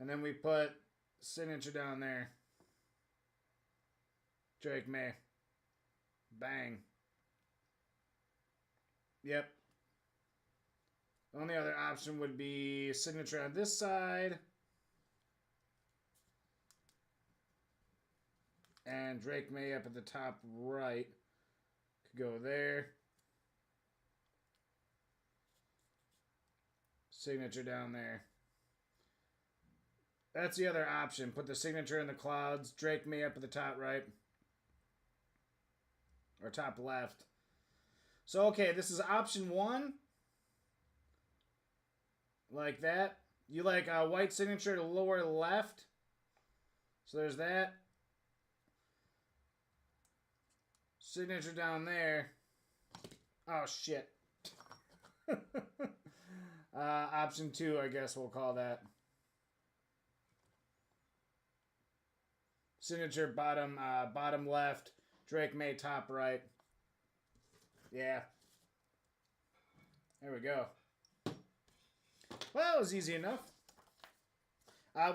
And then we put signature down there. Drake May. Bang. Yep. The only other option would be signature on this side. And Drake May up at the top right. Could go there. Signature down there. That's the other option. Put the signature in the clouds. Drake May up at the top right. Or top left. So, okay, this is option one. Like that. You like a white signature to lower left. So there's that. Signature down there. Oh, shit. Option two, I guess we'll call that. Signature bottom left. Drake May top right. Yeah. There we go. Well, that was easy enough.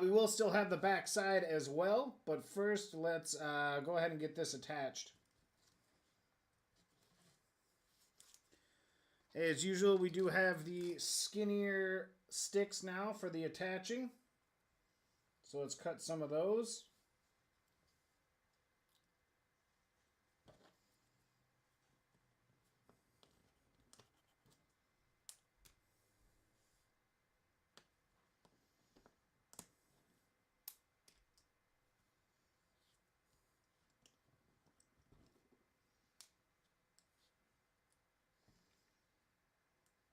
We will still have the back side as well, but first let's go ahead and get this attached. As usual, we do have the skinnier sticks now for the attaching. So let's cut some of those.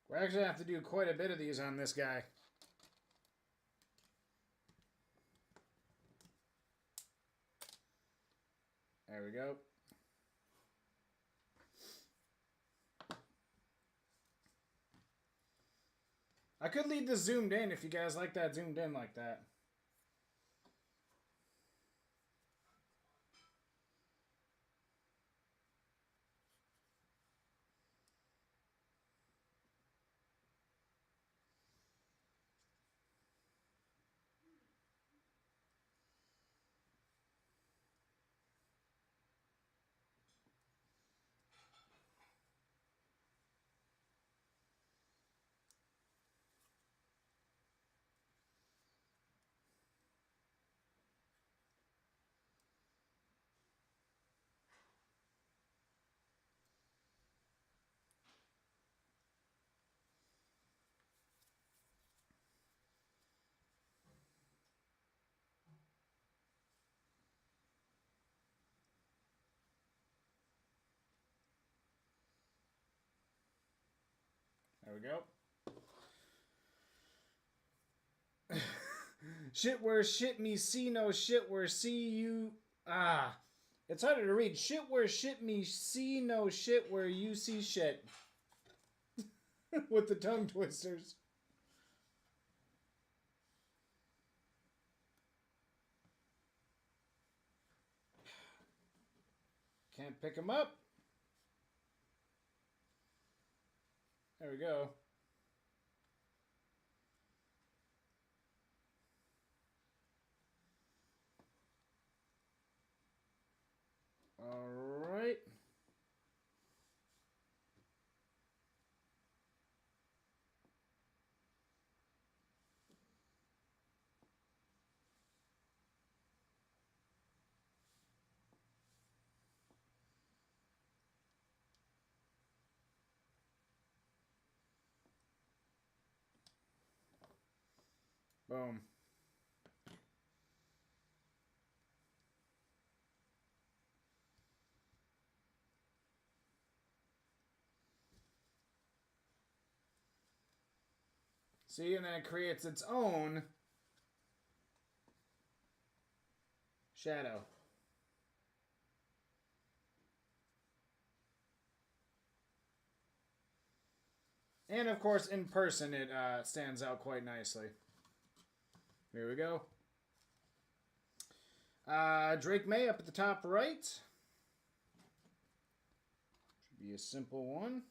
We're actually going to have to do quite a bit of these on this guy. There we go. I could leave this zoomed in if you guys like that zoomed in like that. There we go. Shit where shit me see no shit where see you. It's harder to read. Shit where shit me see no shit where you see shit. With the tongue twisters. Can't pick them up. There we go. All right. Boom. See, and then it creates its own shadow. And of course, in person, it stands out quite nicely. Here we go. Drake Maye up at the top right. Should be a simple one.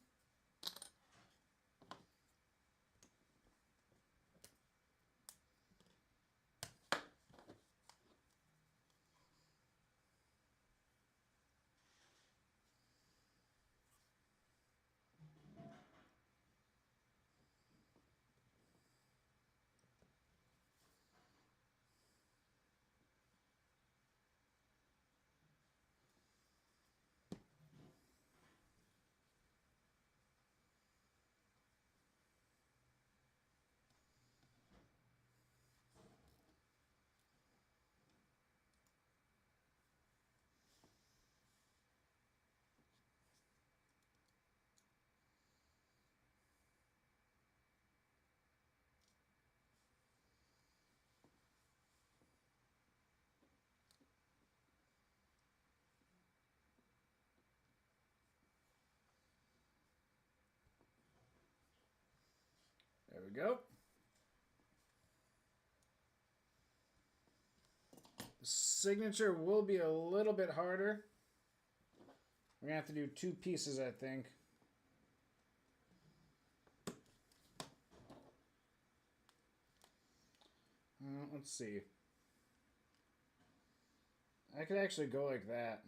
There we go. The signature will be a little bit harder. We're going to have to do 2 pieces, I think. Let's see. I could actually go like that.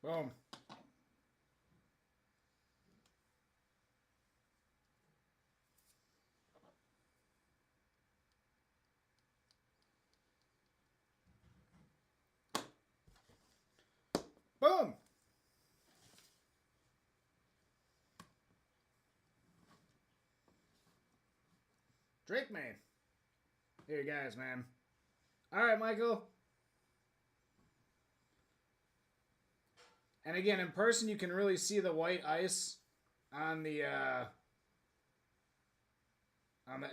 Boom. Boom. Drake Maye. Here you guys, man. All right, Michael. And again, in person, you can really see the white ice on the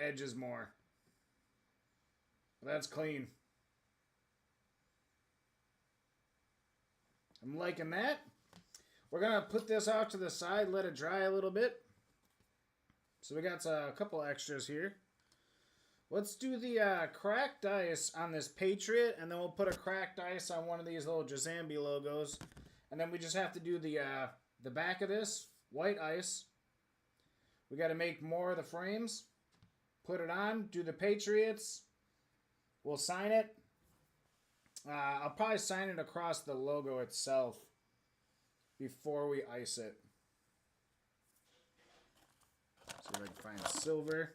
edges more. That's clean. I'm liking that. We're going to put this off to the side, let it dry a little bit. So we got a couple extras here. Let's do the cracked ice on this Patriot, and then we'll put a cracked ice on one of these little Jazamby logos. And then we just have to do the back of this, white ice. We got to make more of the frames. Put it on, do the Patriots. We'll sign it. I'll probably sign it across the logo itself before we ice it. See if I can find silver.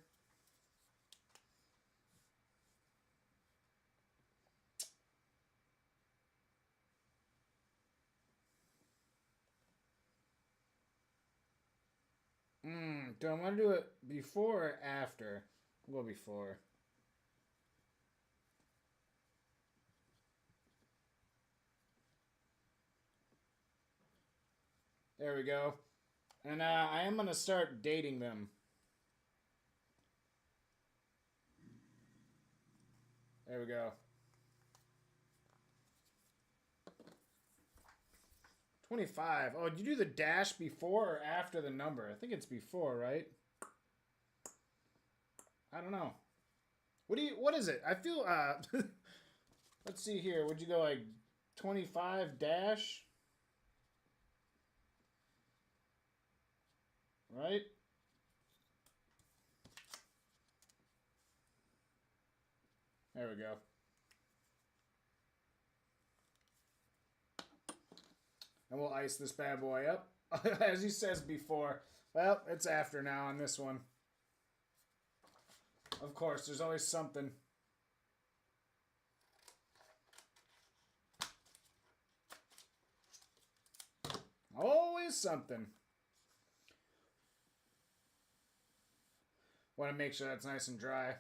Do I want to do it before or after? We'll go before. There we go. And I am going to start dating them. There we go. 25. Oh, did you do the dash before or after the number? I think it's before, right? I don't know. What is it? I feel let's see here. Would you go like 25 dash? Right? There we go. And we'll ice this bad boy up. As he says before. Well, it's after now on this one. Of course, there's always something. Always something. Want to make sure that's nice and dry.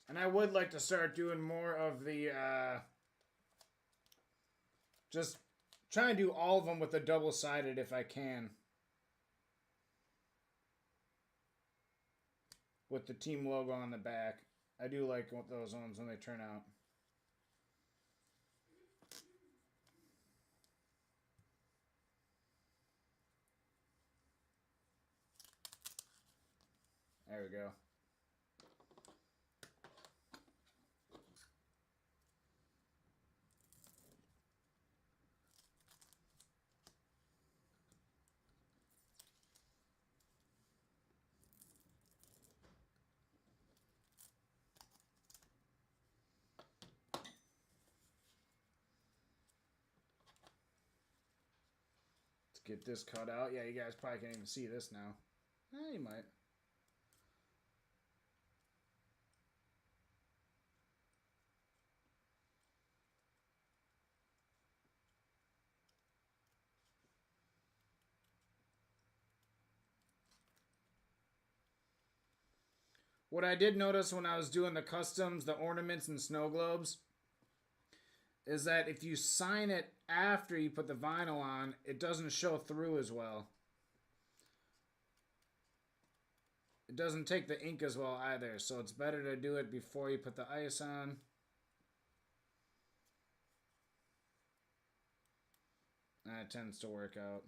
And I would like to start doing more of the, just try and do all of them with the double-sided if I can. With the team logo on the back. I do like those ones when they turn out. There we go. Get this cut out. Yeah, you guys probably can't even see this now. You might. What I did notice when I was doing the customs, the ornaments and snow globes, is that if you sign it after you put the vinyl on, it doesn't show through as well. It doesn't take the ink as well either, so it's better to do it before you put the ice on. That tends to work out.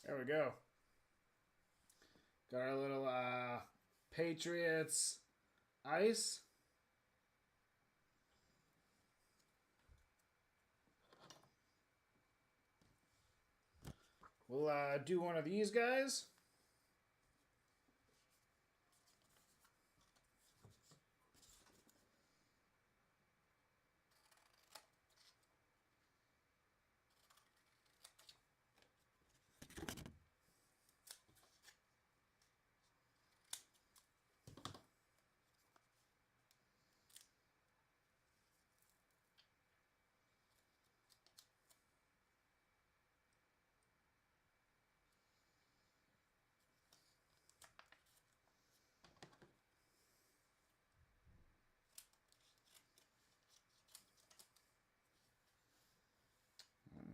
There we go. Got our little Patriots ice. We'll do one of these guys.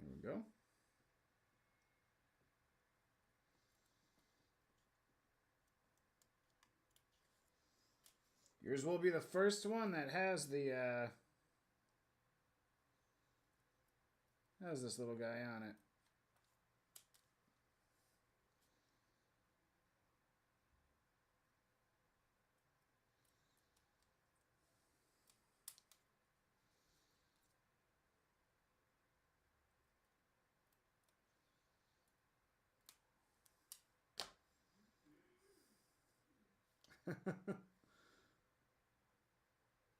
There we go. Yours will be the first one that has the has this little guy on it.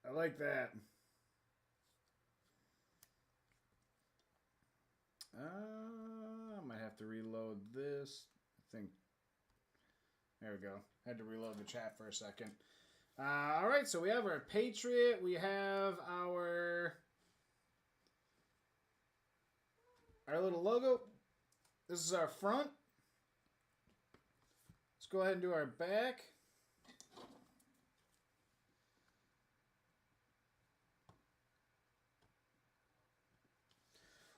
I like that. I might have to reload this. I think. There we go. Had to reload the chat for a second. All right, so we have our Patriot. We have our little logo. This is our front. Let's go ahead and do our back.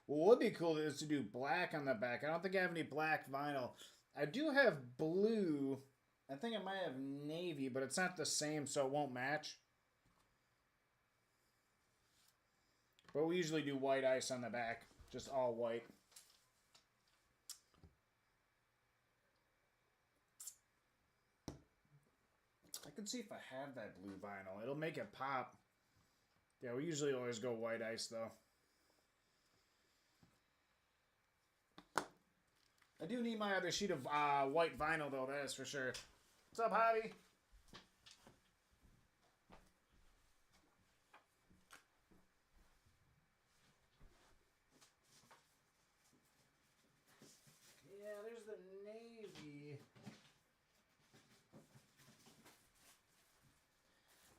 What would be cool is to do black on the back. I don't think I have any black vinyl. I do have blue. I think I might have navy, but it's not the same, so it won't match. But we usually do white ice on the back. Just all white. I can see if I have that blue vinyl. It'll make it pop. Yeah, we usually always go white ice, though. I do need my other sheet of white vinyl, though, that is for sure. What's up, Hobby? Yeah, there's the navy.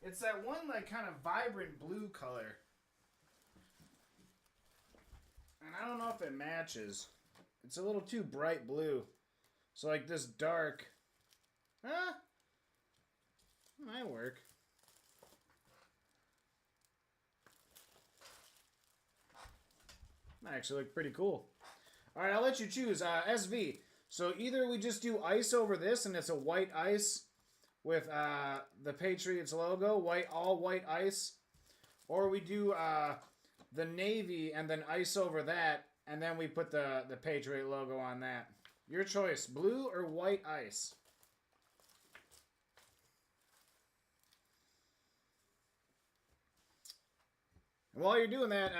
It's that one, like, kind of vibrant blue color. And I don't know if it matches. It's a little too bright blue. So, like, this dark... Huh? Might work. Might actually look pretty cool. Alright, I'll let you choose. SV. So, either we just do ice over this, and it's a white ice with the Patriots logo. All white ice. Or we do the navy and then ice over that, and then we put the Patriot logo on that. Your choice, blue or white ice. And while you're doing that,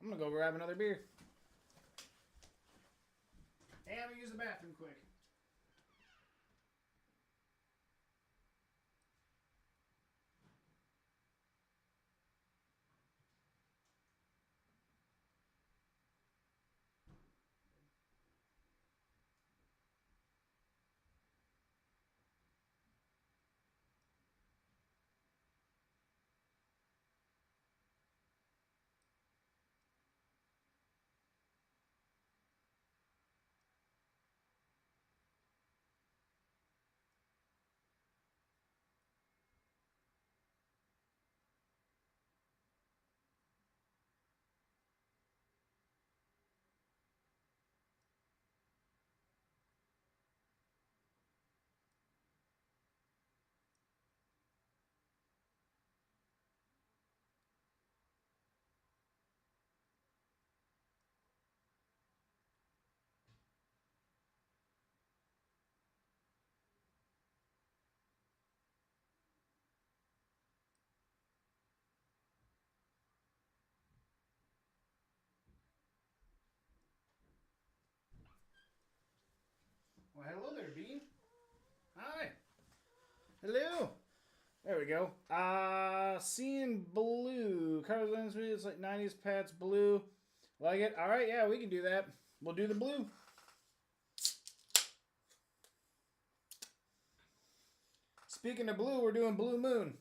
I'm going to go grab another beer. Hey, I'm going to use the bathroom quick. Hello. There we go. Seeing blue. Carlos it's like 90s Pats blue. Like it? All right, yeah, we can do that. We'll do the blue. Speaking of blue, we're doing Blue Moon.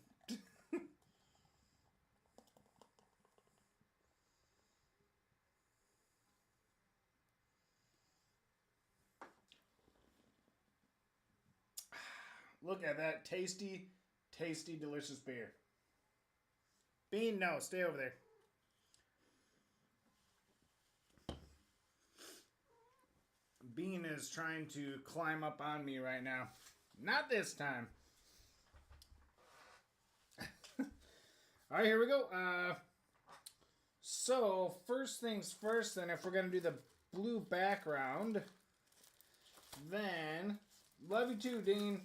Look at that tasty, tasty, delicious beer. Bean, no, stay over there. Bean is trying to climb up on me right now. Not this time. All right, here we go. So, first things first, then, if we're going to do the blue background, then, love you too, Dean.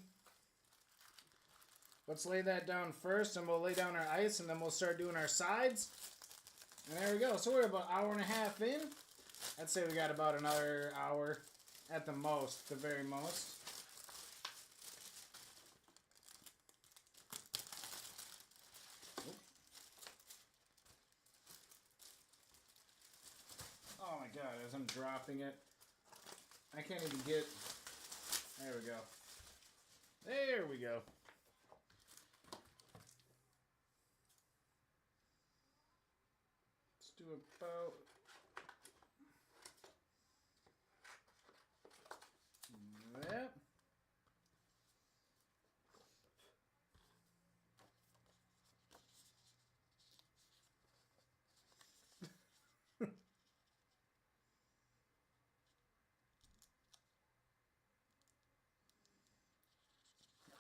Let's lay that down first, and we'll lay down our ice, and then we'll start doing our sides. And there we go. So we're about an hour and a half in. I'd say we got about another hour at the most, the very most. Oh my god, as I'm dropping it, I can't even get... There we go. There we go. Let's do about... that.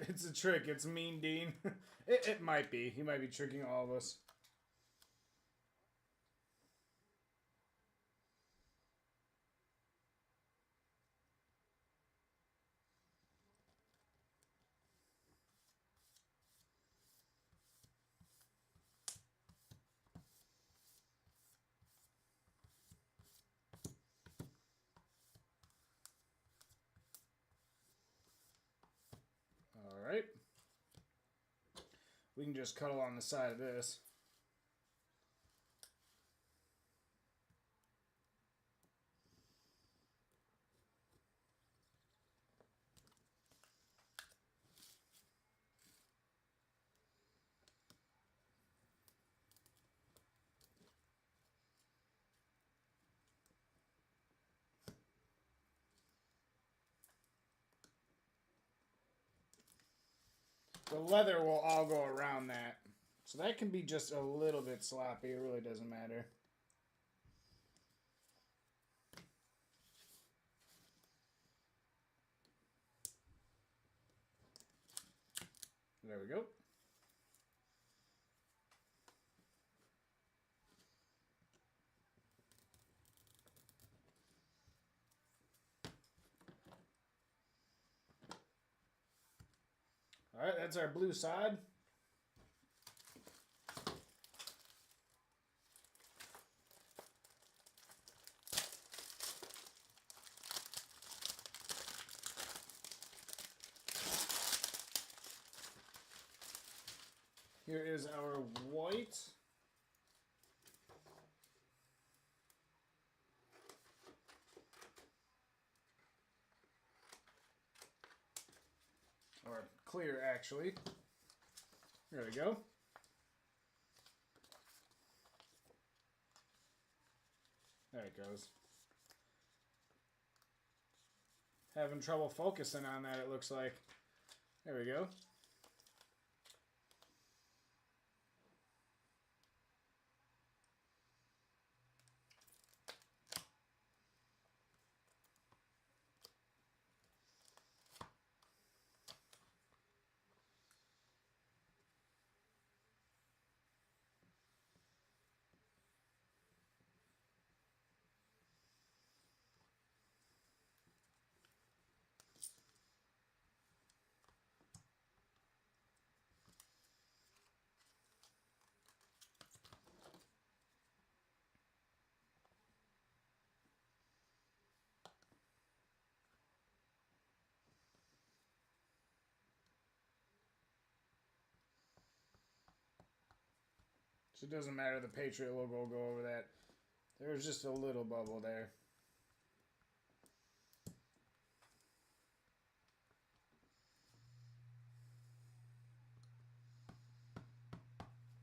It's a trick. It's Mean Dean. It might be. He might be tricking all of us. Alright. We can just cuddle on the side of this. The leather will all go around that. So that can be just a little bit sloppy. It really doesn't matter. There we go. Alright, that's our blue side. Here is our white. Or clear, actually. There we go. There it goes. Having trouble focusing on that, it looks like. There we go. So it doesn't matter. The Patriot logo will go over that. There's just a little bubble there.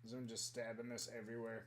So I'm just stabbing this everywhere.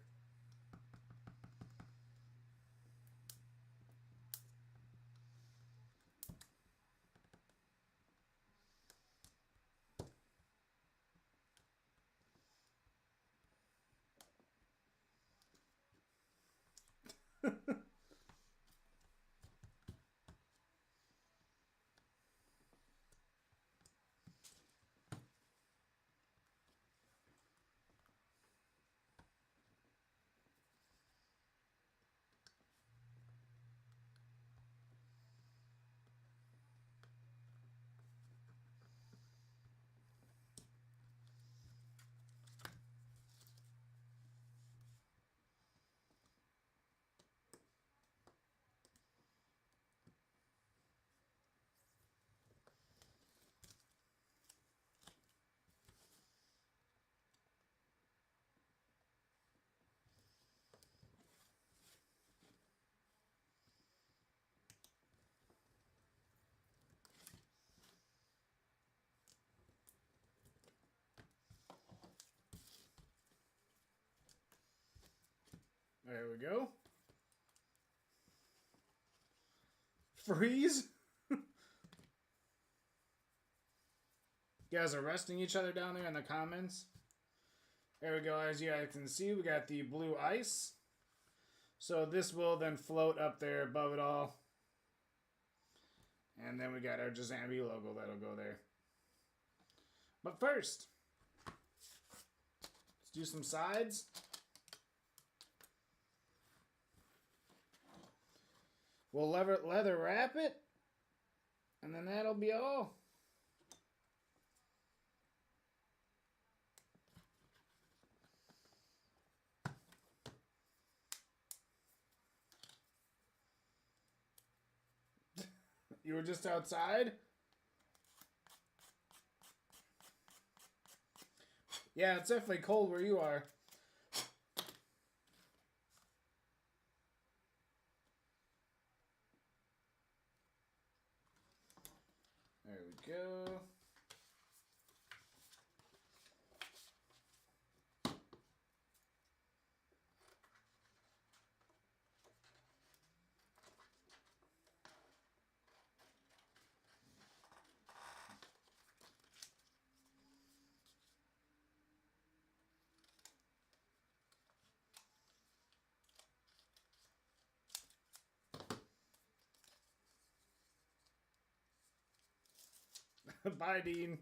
There we go. Freeze. You guys are resting each other down there in the comments. There we go. As you guys can see, we got the blue ice. So this will then float up there above it all. And then we got our Jazamby logo that'll go there. But first, let's do some sides. We'll leather wrap it. And then that'll be all. You were just outside? Yeah, it's definitely cold where you are. There we go. Bye, Dean.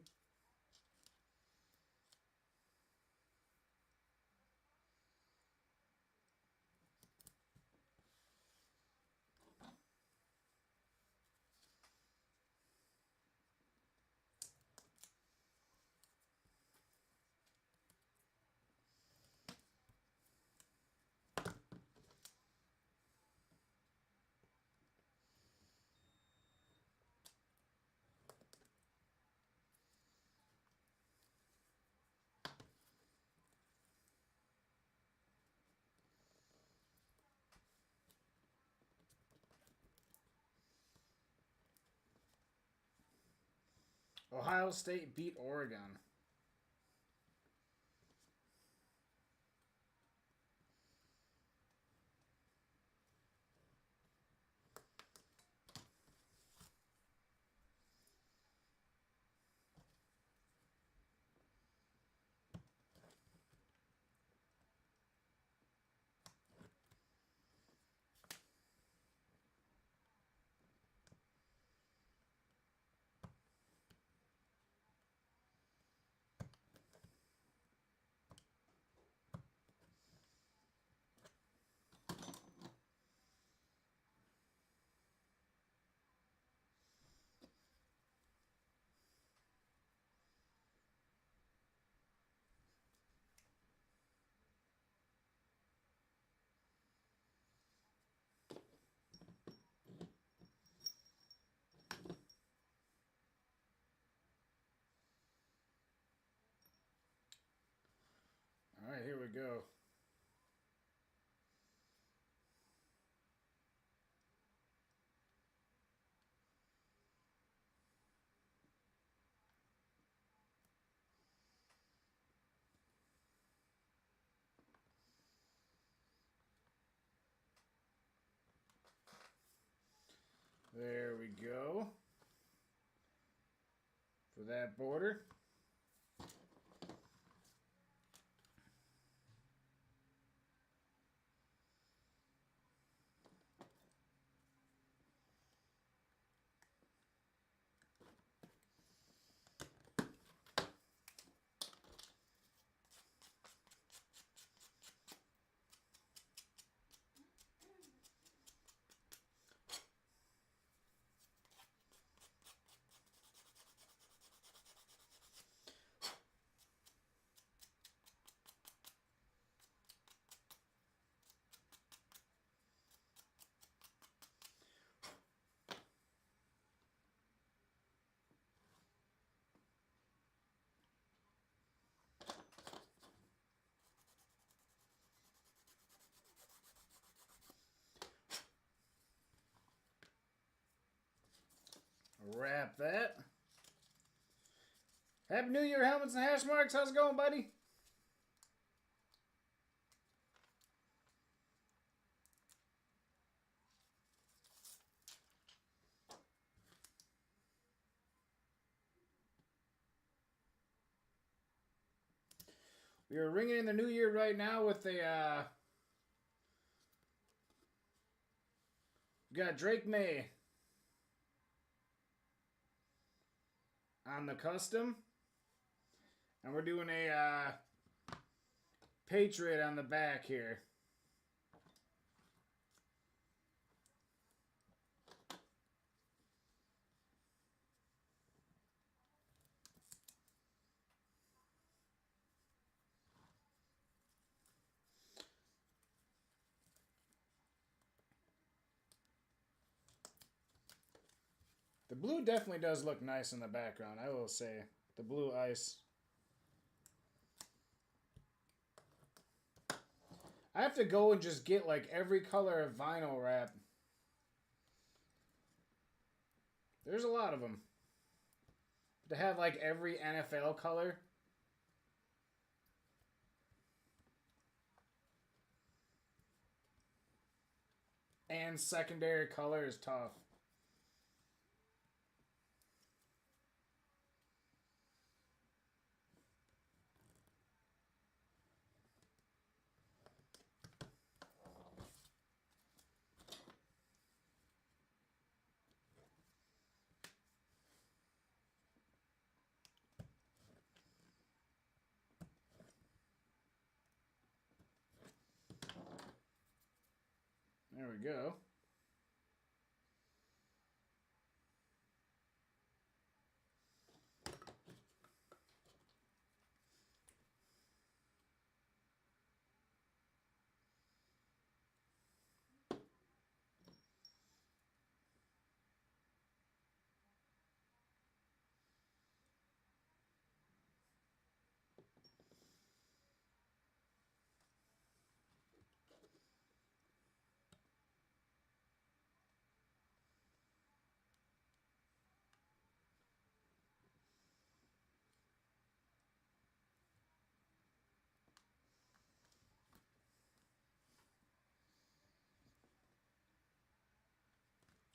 Ohio State beat Oregon. All right, here we go. There we go. For that border. Wrap that. Happy New Year, helmets and hash marks. How's it going, buddy? We are ringing in the new year right now with a, we got Drake Maye on the custom. And we're doing a Patriot on the back here. The blue definitely does look nice in the background, I will say. The blue ice. I have to go and just get like every color of vinyl wrap. There's a lot of them. To have like every NFL color. And secondary color is tough. There we go.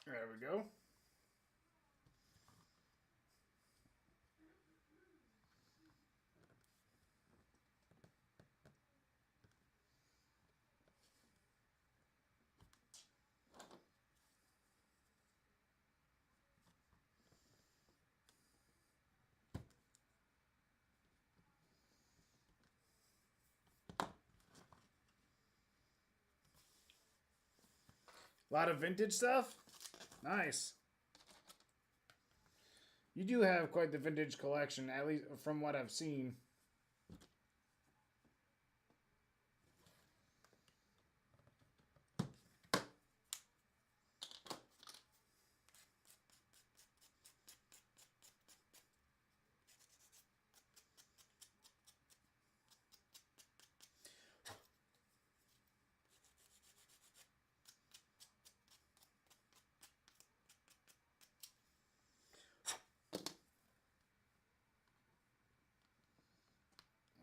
There we go. A lot of vintage stuff? Nice. You do have quite the vintage collection, at least from what I've seen.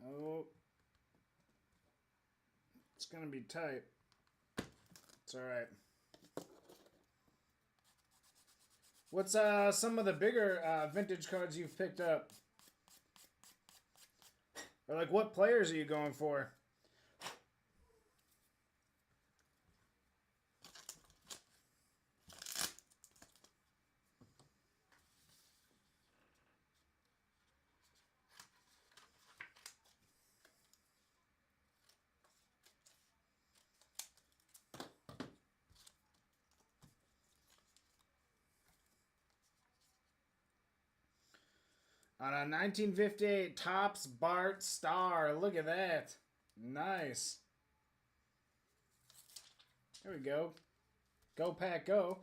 Oh. It's going to be tight. It's alright. What's some of the bigger vintage cards you've picked up? Or like what players are you going for? On a 1958 Topps Bart Star. Look at that. Nice. There we go. Go Pack Go.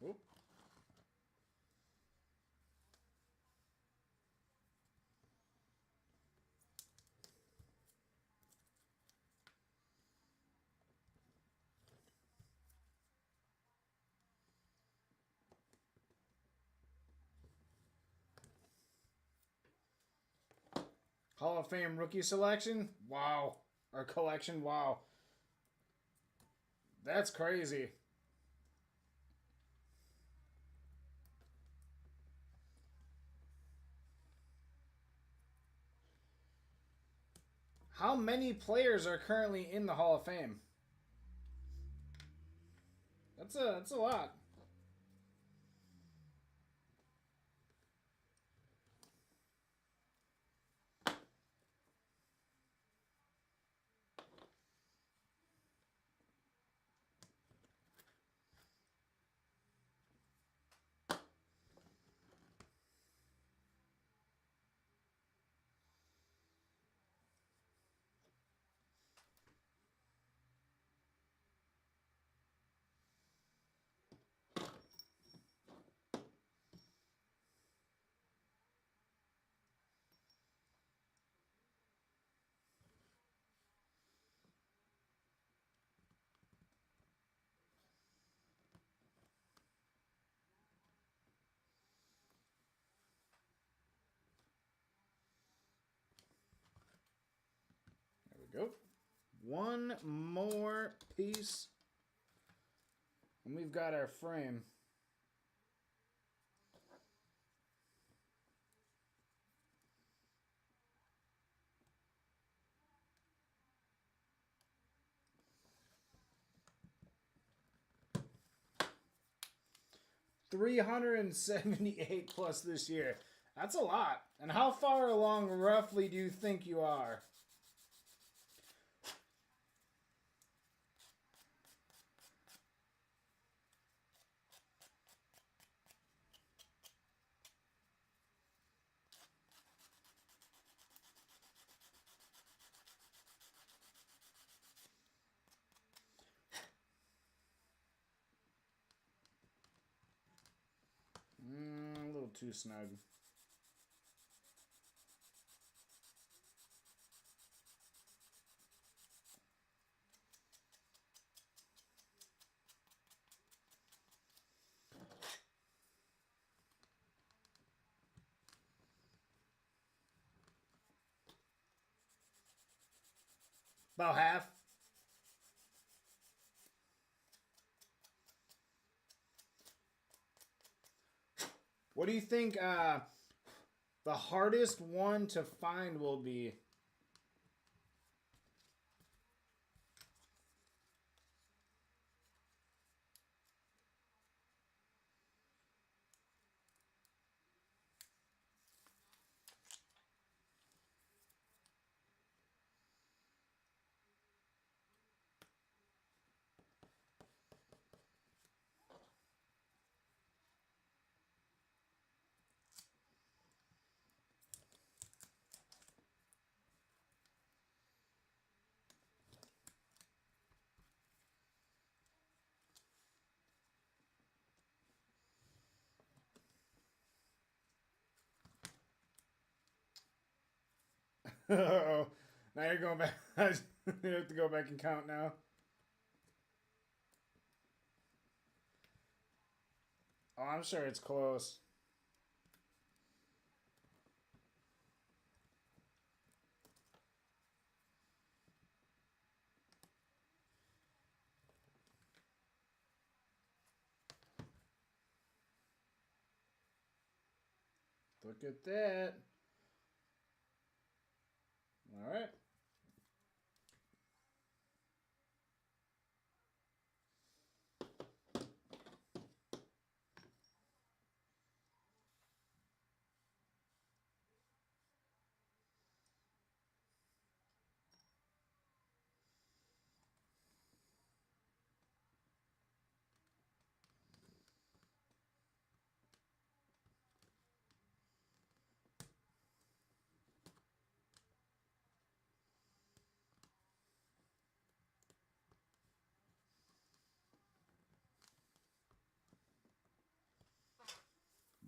Oop. Hall of Fame rookie selection? Wow. Or collection? Wow. That's crazy. How many players are currently in the Hall of Fame? That's a lot. There we go. One more piece. And we've got our frame. $378 plus this year. That's a lot. And how far along roughly do you think you are? A little too snug. About half. What do you think the hardest one to find will be? Oh, now you're going back. You have to go back and count now. Oh, I'm sure it's close. Look at that. All right.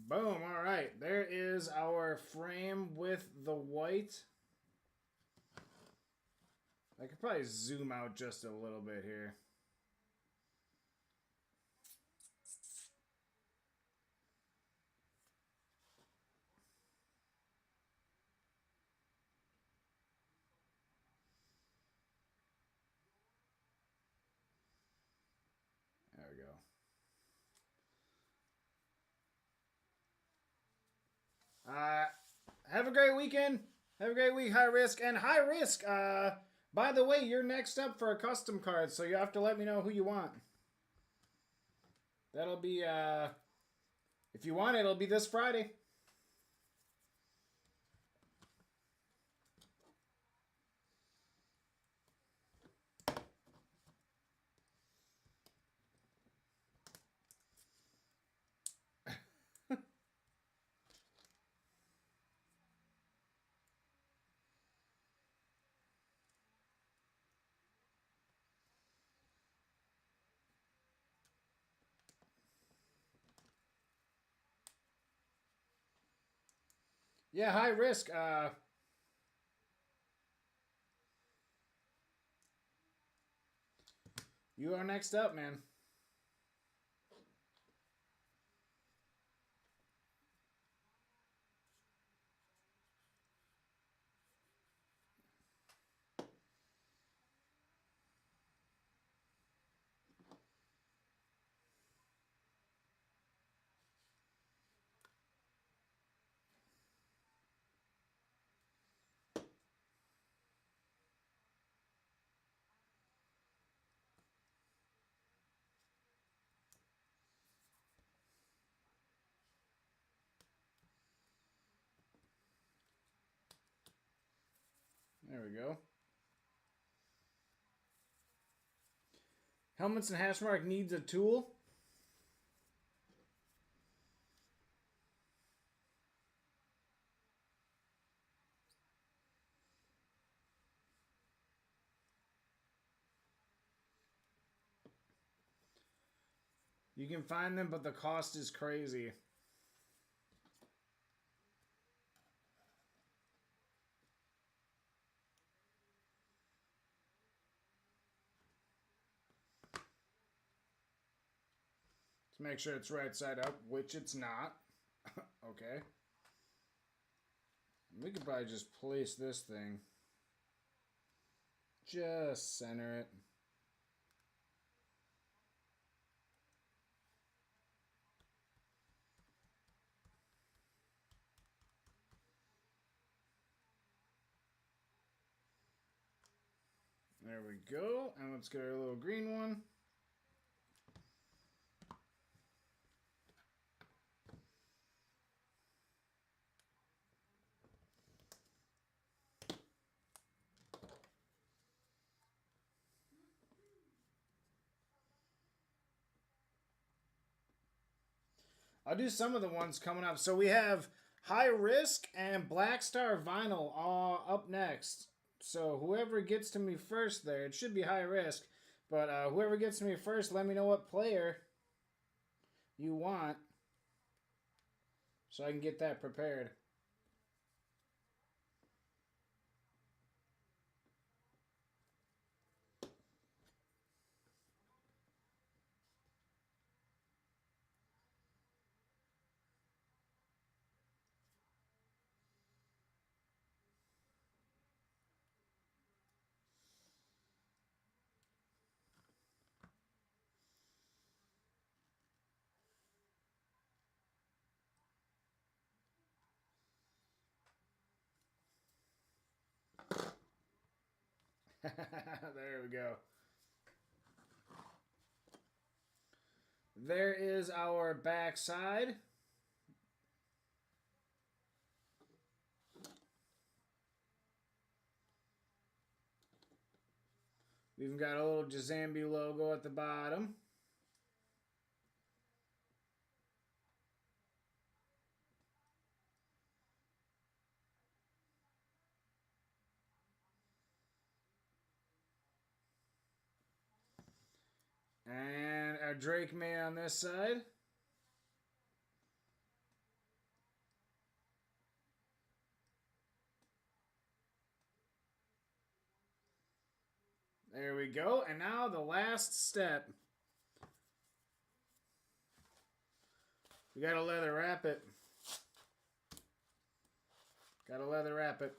Boom. All right. There is our frame with the white. I could probably zoom out just a little bit here. There we go. Have a great weekend. Have a great week, High Risk. And High Risk, by the way, you're next up for a custom card, so you have to let me know who you want. That'll be, if you want it, it'll be this Friday. Yeah, High Risk, you are next up, man. There we go. Helmets and Hashmark needs a tool. You can find them, but the cost is crazy. Let's make sure it's right side up, which it's not. Okay. We could probably just place this thing. Just center it. There we go. And let's get our little green one. I'll do some of the ones coming up. So we have High Risk and Black Star Vinyl all up next. So whoever gets to me first there, it should be High Risk, but whoever gets to me first, let me know what player you want so I can get that prepared. There we go. There is our back side. We've got a little Jazamby logo at the bottom. And our Drake Maye on this side. There we go. And now the last step. We gotta leather wrap it. Gotta leather wrap it.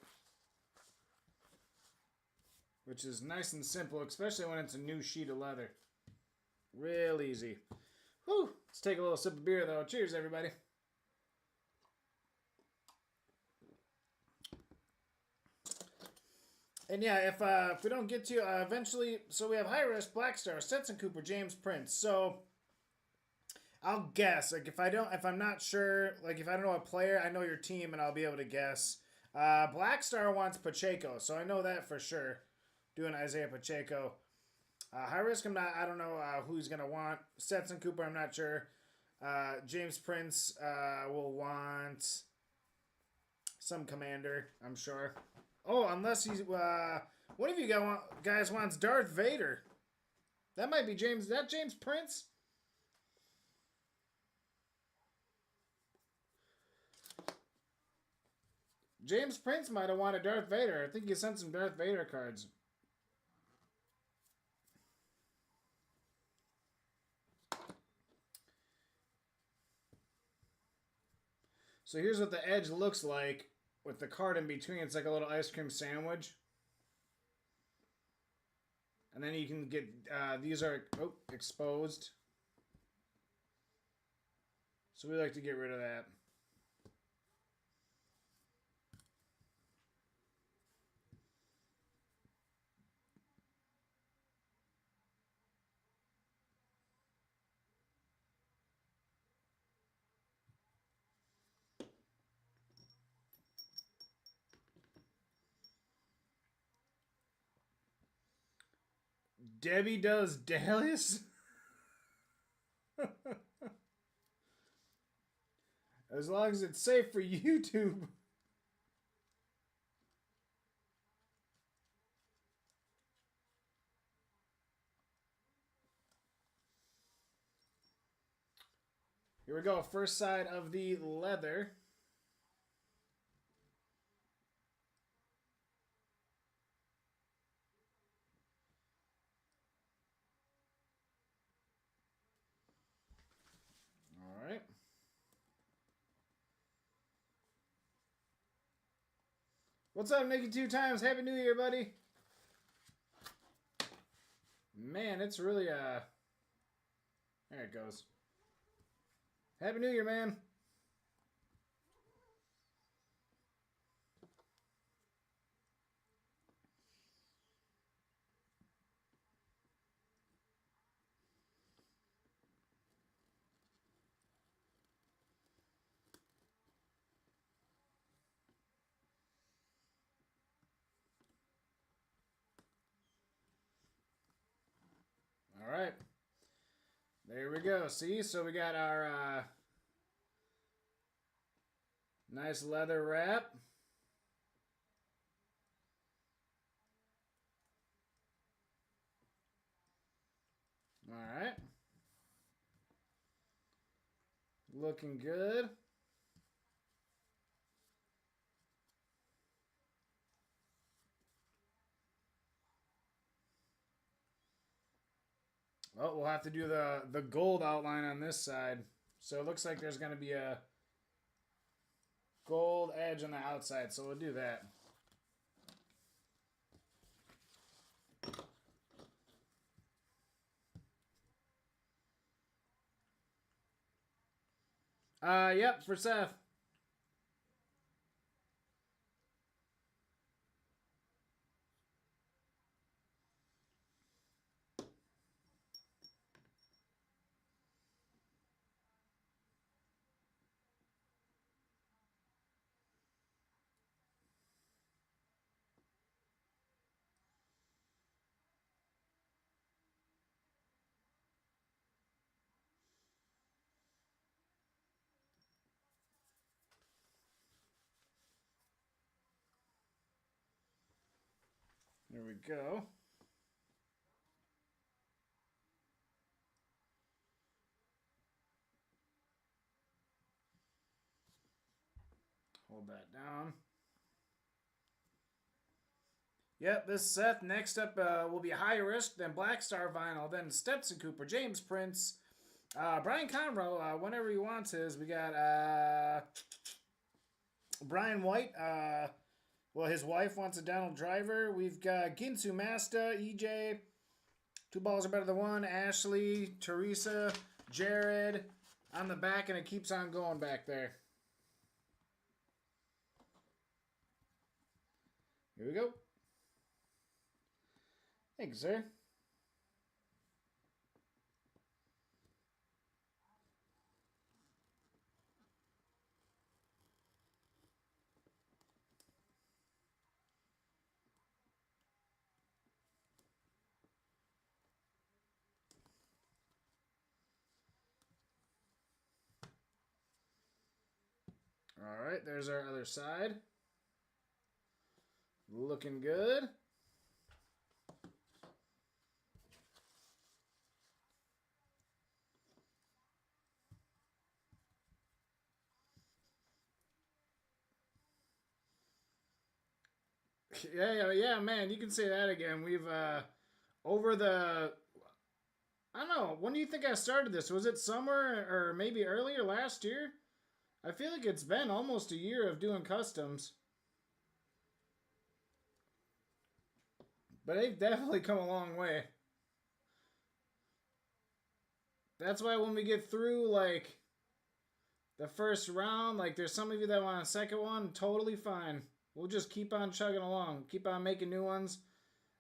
Which is nice and simple, especially when it's a new sheet of leather. Real easy. Whew. Let's take a little sip of beer, though. Cheers, everybody. And yeah, if we don't get to eventually, so we have High Risk, Black Star, Stetson Cooper, James Prince. So I'll guess. Like if I'm not sure, like if I don't know a player, I know your team, and I'll be able to guess. Black Star wants Pacheco, so I know that for sure. Doing Isaiah Pacheco. High Risk, I don't know who he's going to want. Stetson Cooper, I'm not sure. James Prince will want some commander, I'm sure. Oh, unless he's... one of you guys wants Darth Vader. That might be James... Is that James Prince? James Prince might have wanted Darth Vader. I think he sent some Darth Vader cards. So here's what the edge looks like with the card in between. It's like a little ice cream sandwich. And then you can get, these are exposed. So we like to get rid of that. Debbie does Dallas? As long as it's safe for YouTube. Here we go. First side of the leather. All right. What's up, Nicky 2 times? Happy New Year, buddy. Man, it's really, there it goes. Happy New Year, man. All right. There we go. See? So we got our nice leather wrap. All right. Looking good. Oh, we'll have to do the gold outline on this side. So it looks like there's going to be a gold edge on the outside. So we'll do that. Yep, for Seth. There we go. Hold that down. Yep, this Seth. Next up will be High Risk, then Black Star Vinyl, then Stetson Cooper, James Prince, Brian Conroe, whenever he wants his. We got Brian White. Well, his wife wants a Donald Driver. We've got Ginsu Masta, EJ. Two balls are better than one. Ashley, Teresa, Jared on the back, and it keeps on going back there. Here we go. Thanks, sir. All right, there's our other side. Looking good. Yeah, man, you can say that again. We've, over the, I don't know, when do you think I started this? Was it summer or maybe earlier last year? I feel like it's been almost a year of doing customs. But they've definitely come a long way. That's why when we get through, like, the first round, like, there's some of you that want a second one, totally fine. We'll just keep on chugging along, keep on making new ones,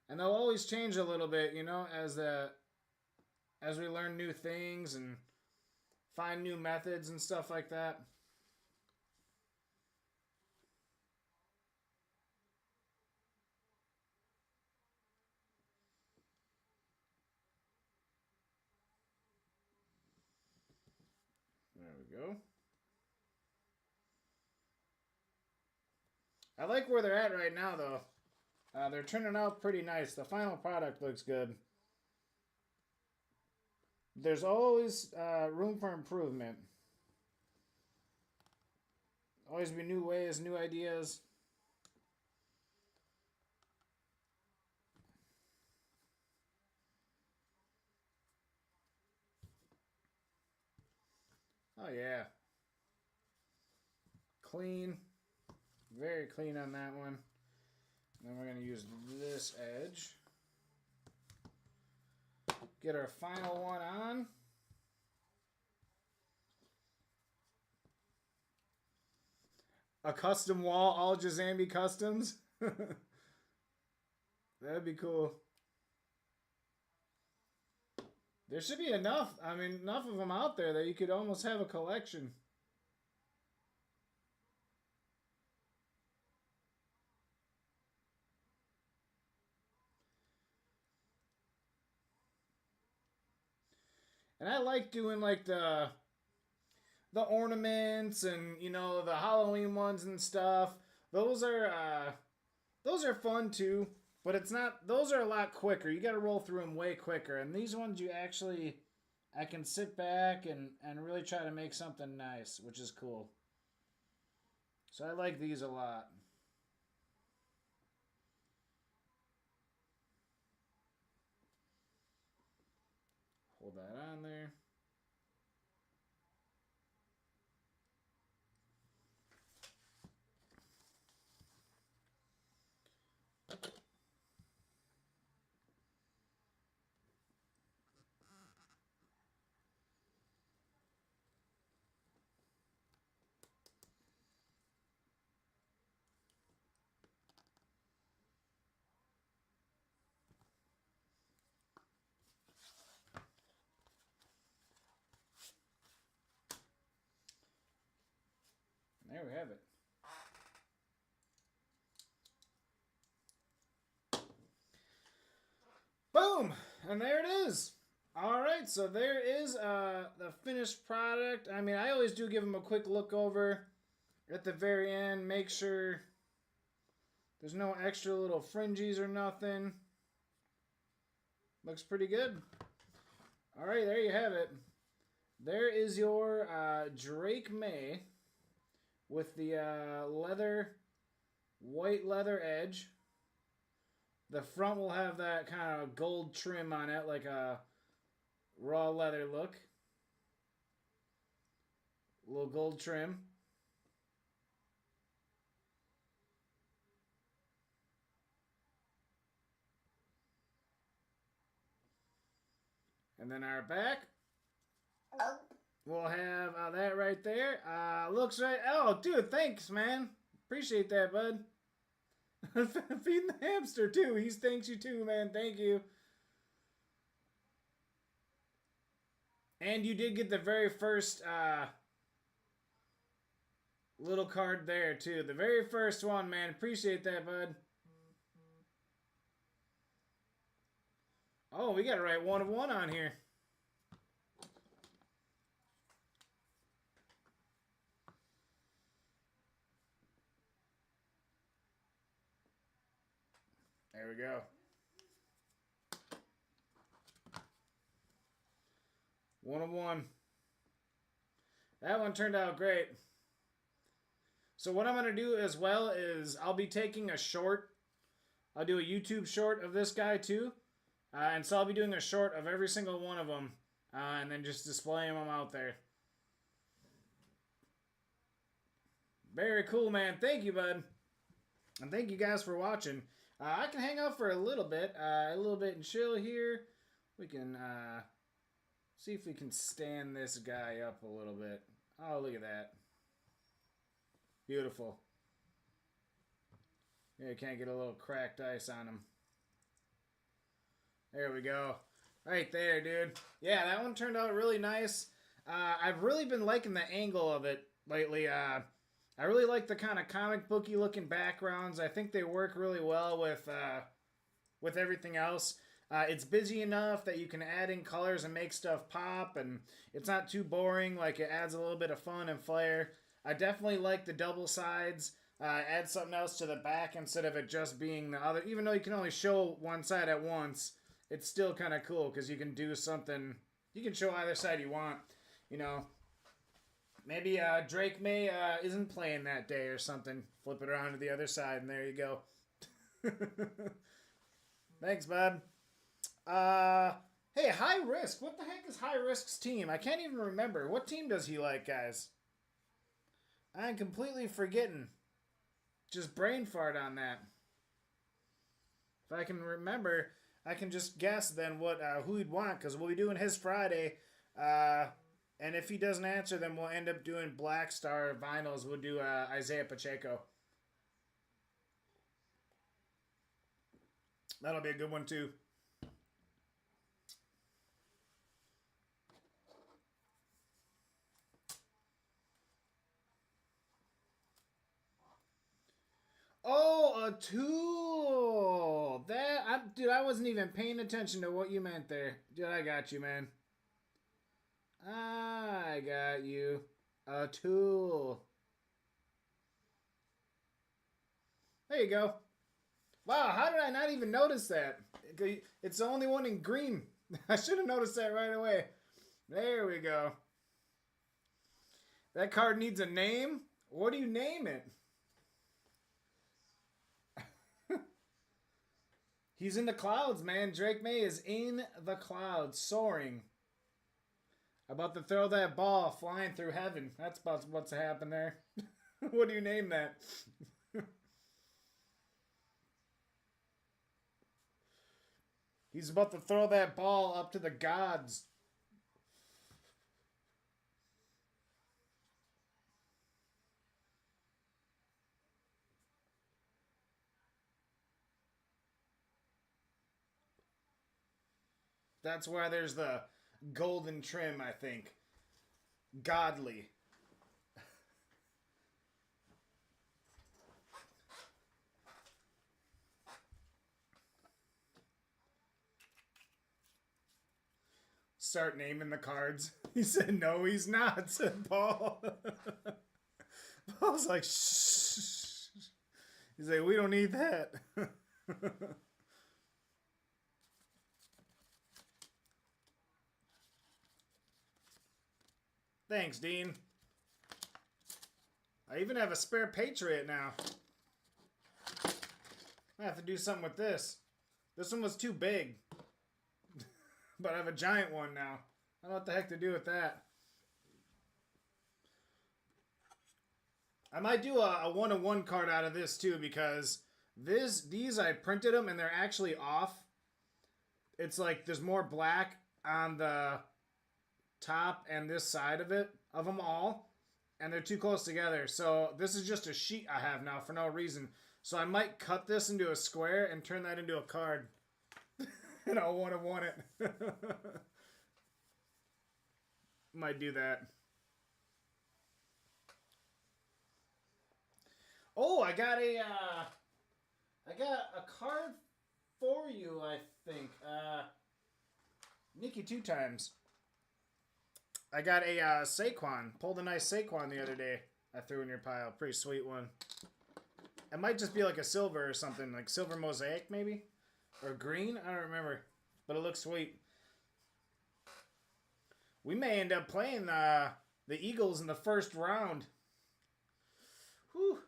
and they'll always change a little bit, you know, as we learn new things and find new methods and stuff like that. There we go. I like where they're at right now, though. They're turning out pretty nice. The final product looks good. There's always room for improvement. Always be new ways, new ideas. Oh, yeah. Clean. Very clean on that one. Then we're going to use this edge. Get our final one on. A custom wall, all Jazamby customs. That'd be cool. There should be enough. I mean, enough of them out there that you could almost have a collection. And I like doing like the ornaments and you know the Halloween ones and stuff. Those are fun too, but it's not. Those are a lot quicker. You got to roll through them way quicker. And these ones you actually, I can sit back and really try to make something nice, which is cool. So I like these a lot. Hold that on there. There we have it. Boom! And there it is. All right, so there is the finished product. I mean, I always do give them a quick look over at the very end. Make sure There's no extra little fringes or nothing. Looks pretty good. All right, there you have it. There is your Drake Maye with the white leather edge. The front will have that kind of gold trim on it, like a raw leather look. A little gold trim. And then our back, we'll have that right there. Looks right. Oh, dude, thanks, man. Appreciate that, bud. Feeding the hamster, too. He thanks you, too, man. Thank you. And you did get the very first little card there, too. The very first one, man. Appreciate that, bud. Oh, we got to write 1 of 1 on here. There we go. 1 of 1. That one turned out great. So what I'm going to do as well is I'll be taking a short. I'll do a YouTube short of this guy too. And so I'll be doing a short of every single one of them. And then just displaying them out there. Very cool, man. Thank you, bud. And thank you guys for watching. I can hang out for a little bit and chill here. We can see if we can stand this guy up a little bit. Oh, look at that. Beautiful. Yeah, can't get a little cracked ice on him. There we go. Right there, dude. Yeah, that one turned out really nice. I've really been liking the angle of it lately. I really like the kind of comic booky looking backgrounds. I think they work really well with everything else. It's busy enough that you can add in colors and make stuff pop, and it's not too boring. Like, it adds a little bit of fun and flair. I definitely like the double sides. Add something else to the back instead of it just being the other. Even though you can only show one side at once, it's still kind of cool because you can do something. You can show either side you want. You know, maybe Drake Maye isn't playing that day or something. Flip it around to the other side, and there you go. Thanks, bud. Hey, High Risk. What the heck is High Risk's team? I can't even remember. What team does he like, guys? I'm completely forgetting. Just brain fart on that. If I can remember, I can just guess then what who he'd want, because we'll be doing his Friday. And if he doesn't answer, then we'll end up doing Black Star vinyls. We'll do Isaiah Pacheco. That'll be a good one, too. Oh, a tool. Dude, I wasn't even paying attention to what you meant there. Dude, I got you, man. I got you. A tool. There you go. Wow, how did I not even notice that? It's the only one in green. I should have noticed that right away. There we go. That card needs a name? What do you name it? He's in the clouds, man. Drake Maye is in the clouds, soaring. About to throw that ball flying through heaven. That's about what's happened there. What do you name that? He's about to throw that ball up to the gods. That's why there's the golden trim, I think. Godly. Start naming the cards. He said, no, he's not, said Paul. Paul's like, shh. He's like, we don't need that. Thanks, Dean. I even have a spare Patriot now. I have to do something with this. This one was too big. But I have a giant one now. I don't know what the heck to do with that. I might do a one-on-one card out of this too, because these I printed them and they're actually off. It's like there's more black on the top and this side of them all, and they're too close together. So this is just a sheet I have now for no reason. So I might cut this into a square and turn that into a card. And I'll one-on-one it. Might do that. Oh, I got a card for you, I think. Nikki 2 times. I got a Saquon. Pulled a nice Saquon the other day. I threw in your pile. Pretty sweet one. It might just be like a silver or something. Like silver mosaic, maybe? Or green? I don't remember. But it looks sweet. We may end up playing the Eagles in the first round. Whew.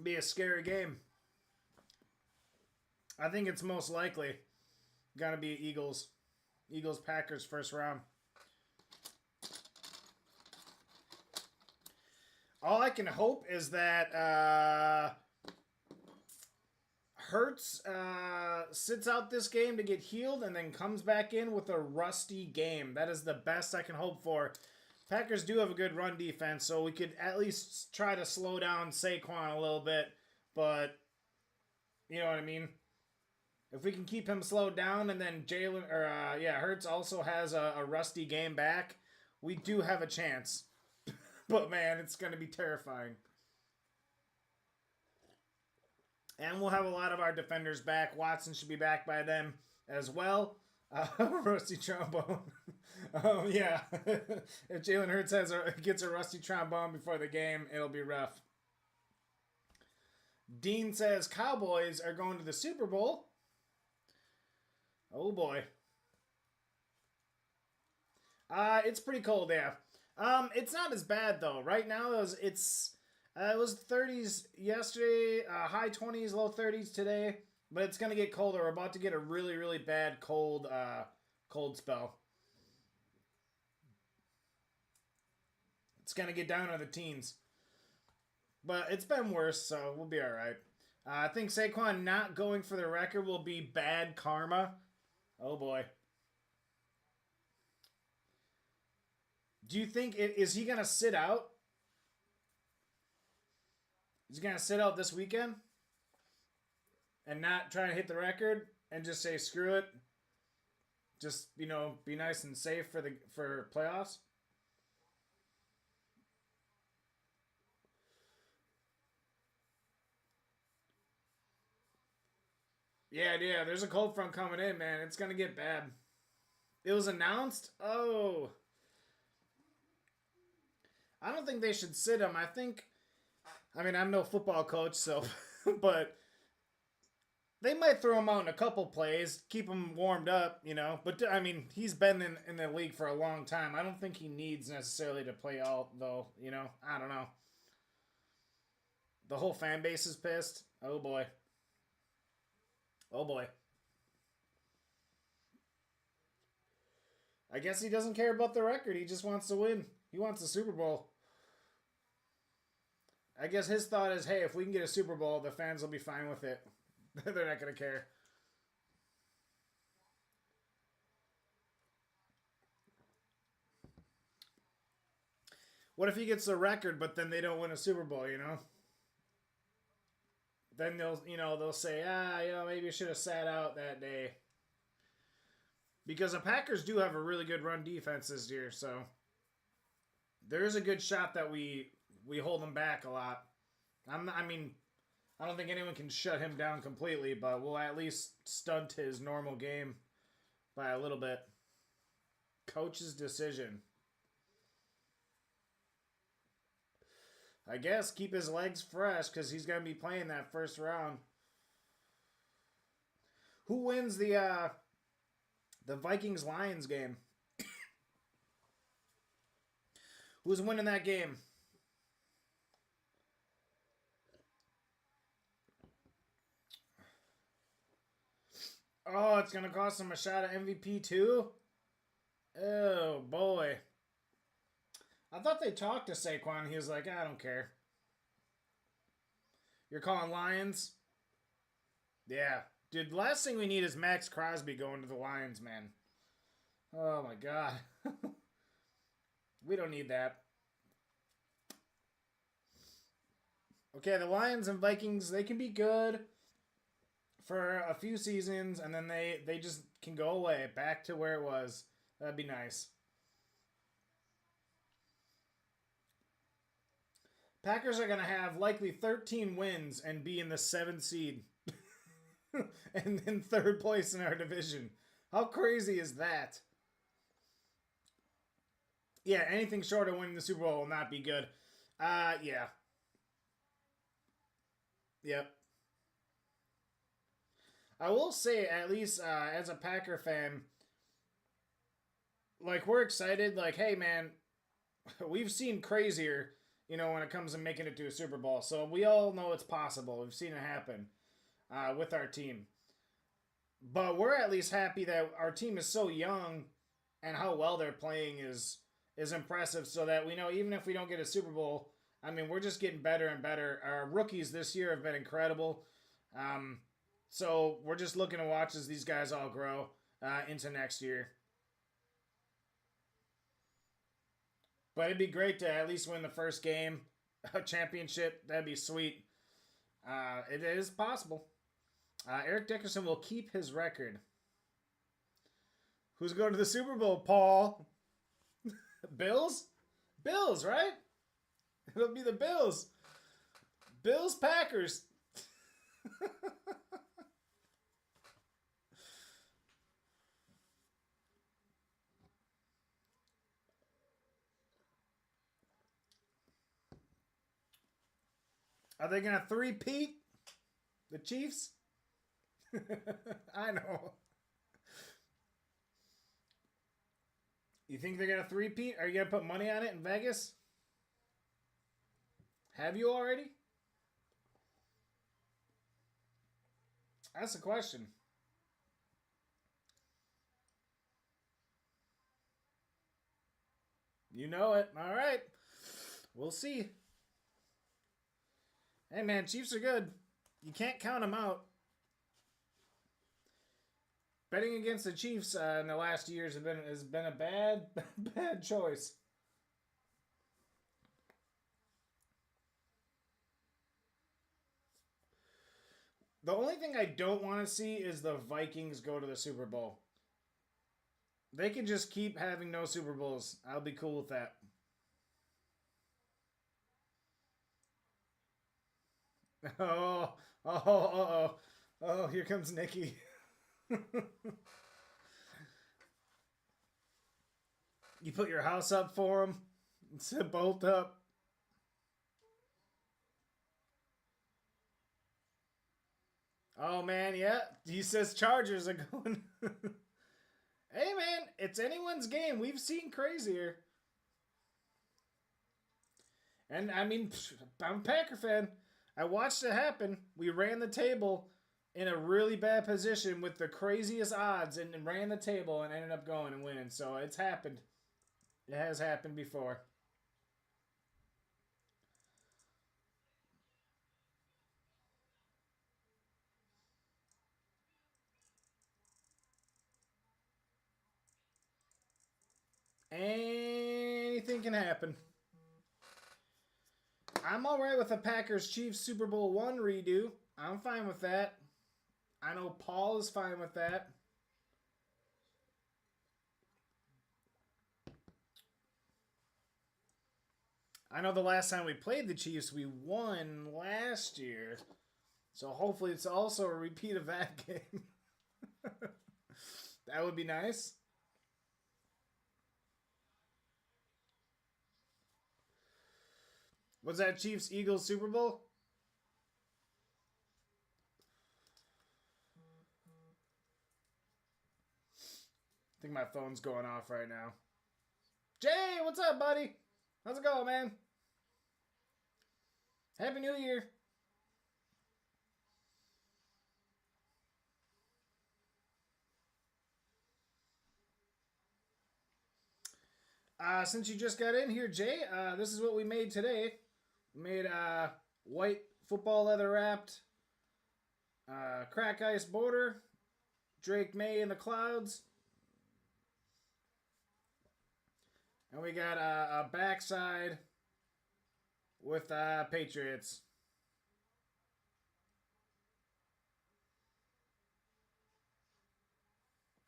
Be a scary game. I think it's most likely gonna be Eagles. Packers first round. All I can hope is that Hurts sits out this game to get healed and then comes back in with a rusty game. That is the best I can hope for. Packers do have a good run defense, so we could at least try to slow down Saquon a little bit. But, you know what I mean? If we can keep him slowed down and then Hurts also has a rusty game back, we do have a chance. But, man, it's going to be terrifying. And we'll have a lot of our defenders back. Watson should be back by then as well. Rusty trombone. Yeah. If Jalen Hurts gets a rusty trombone before the game, it'll be rough. Dean says Cowboys are going to the Super Bowl. Oh boy. It's pretty cold, yeah. It's not as bad though. Right now it was 30s yesterday, high 20s, low 30s today. But it's gonna get colder. We're about to get a really, really bad cold spell. It's gonna get down to the teens. But it's been worse, so we'll be all right. I think Saquon not going for the record will be bad karma. Oh boy. Do you think is he gonna sit out? Is he gonna sit out this weekend? And not try to hit the record and just say screw it. Just, be nice and safe for playoffs. Yeah, there's a cold front coming in, man. It's gonna get bad. It was announced? Oh. I don't think they should sit him. I'm no football coach, so but they might throw him out in a couple plays, keep him warmed up, But, he's been in the league for a long time. I don't think he needs necessarily to play all, though, I don't know. The whole fan base is pissed. Oh, boy. Oh, boy. I guess he doesn't care about the record. He just wants to win. He wants the Super Bowl. I guess his thought is, hey, if we can get a Super Bowl, the fans will be fine with it. They're not going to care. What if he gets the record, but then they don't win a Super Bowl, Then they'll say, maybe you should have sat out that day. Because the Packers do have a really good run defense this year, so there is a good shot that we hold them back a lot. I don't think anyone can shut him down completely, but we'll at least stunt his normal game by a little bit. Coach's decision. I guess keep his legs fresh because he's going to be playing that first round. Who wins the Vikings-Lions game? Who's winning that game? Oh, it's going to cost him a shot at MVP too? Oh, boy. I thought they talked to Saquon. He was like, I don't care. You're calling Lions? Yeah. Dude, the last thing we need is Max Crosby going to the Lions, man. Oh, my God. We don't need that. Okay, the Lions and Vikings, they can be good for a few seasons, and then they just can go away, back to where it was. That'd be nice. Packers are going to have likely 13 wins and be in the 7th seed. And in 3rd place in our division. How crazy is that? Yeah, anything short of winning the Super Bowl will not be good. Yeah. Yep. I will say, at least as a Packer fan, like, we're excited. Like, hey, man, we've seen crazier, you know, when it comes to making it to a Super Bowl. So we all know it's possible. We've seen it happen with our team. But we're at least happy that our team is so young and how well they're playing is impressive, so that we know even if we don't get a Super Bowl, I mean, we're just getting better and better. Our rookies this year have been incredible. So we're just looking to watch as these guys all grow into next year. But it'd be great to at least win the first game, a championship. That'd be sweet. It is possible. Eric Dickerson will keep his record. Who's going to the Super Bowl, Paul? Bills? Bills, right? It'll be the Bills. Bills, Packers. Are they going to three-peat the Chiefs? I know. You think they're going to three-peat? Are you going to put money on it in Vegas? Have you already? That's the question. You know it. All right. We'll see. Hey, man, Chiefs are good. You can't count them out. Betting against the Chiefs in the last years has been a bad choice. The only thing I don't want to see is the Vikings go to the Super Bowl. They can just keep having no Super Bowls. I'll be cool with that. Oh, here comes Nikki. You put your house up for him? It's a bolt up. Oh, man, yeah. He says Chargers are going. Hey, man, it's anyone's game. We've seen crazier. And, I mean, I'm a Packer fan. I watched it happen. We ran the table in a really bad position with the craziest odds and ran the table and ended up going and winning. So it's happened. It has happened before. Anything can happen. I'm alright with the Packers Chiefs Super Bowl 1 redo. I'm fine with that. I know Paul is fine with that. I know the last time we played the Chiefs, we won last year. So hopefully it's also a repeat of that game. That would be nice. Was that Chiefs Eagles Super Bowl? I think my phone's going off right now. Jay, what's up, buddy? How's it going, man? Happy New Year. Since you just got in here, Jay, this is what we made today. We made white football leather wrapped crack ice border, Drake Maye in the clouds, and we got a backside with Patriots.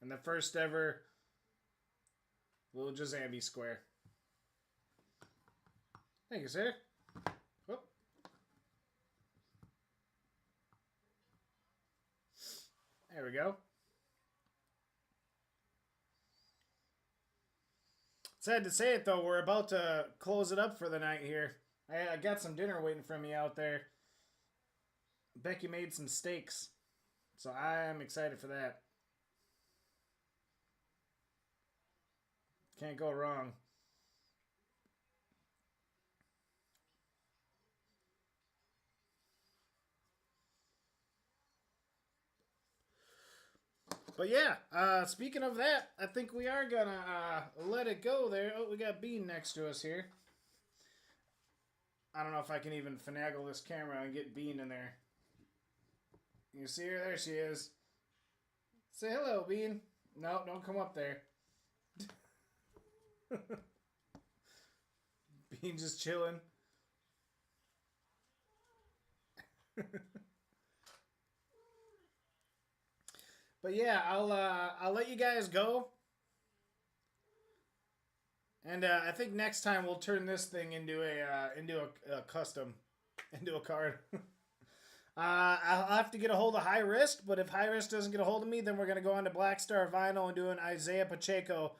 And the first ever little Jazamby square. Thank you, sir. Whoop. There we go. Sad to say it, though, we're about to close it up for the night here. I got some dinner waiting for me out there. Becky made some steaks, so I am excited for that. Can't go wrong. But yeah, speaking of that, I think we are gonna let it go there. Oh, we got Bean next to us here. I don't know if I can even finagle this camera and get Bean in there. You see her? There she is. Say hello, Bean. No, don't come up there. Bean just chilling. But yeah, I'll let you guys go. And I think next time we'll turn this thing into a custom, into a card. I'll have to get a hold of High Risk, but if High Risk doesn't get a hold of me, then we're gonna go on to Black Star Vinyl and do an Isaiah Pacheco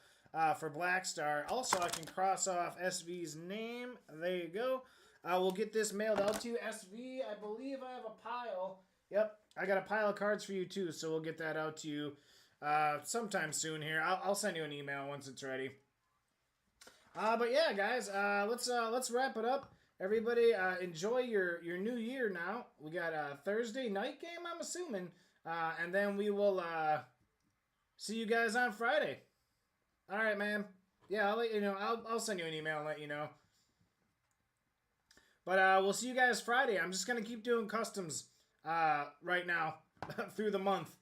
for Black Star. Also, I can cross off SV's name. There you go. We'll get this mailed out to you. SV, I believe I have a pile. Yep, I got a pile of cards for you too, so we'll get that out to you sometime soon here. I'll send you an email once it's ready. But yeah, guys, let's wrap it up. Everybody, enjoy your new year now. We got a Thursday night game, I'm assuming, and then we will see you guys on Friday. All right, man. Yeah, I'll let you know. I'll send you an email and let you know. But we'll see you guys Friday. I'm just gonna keep doing customs right now through the month.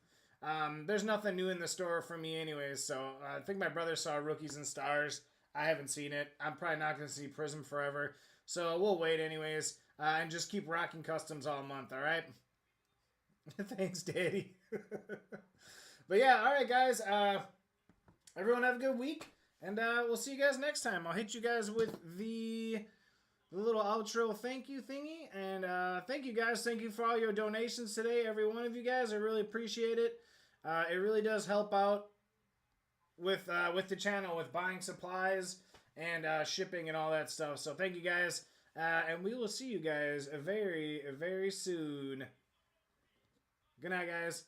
There's nothing new in the store for me anyways, so I think my brother saw Rookies and Stars. I haven't seen it. I'm probably not going to see Prism forever, so we'll wait anyways, and just keep rocking customs all month, all right? Thanks, Daddy. But yeah, all right, guys. Everyone have a good week, and we'll see you guys next time. I'll hit you guys with the little outro thank you thingy, and thank you guys. Thank you for all your donations today, every one of you guys. I really appreciate it. It really does help out with the channel, with buying supplies and shipping and all that stuff. So thank you guys, and we will see you guys very, very soon. Good night, guys.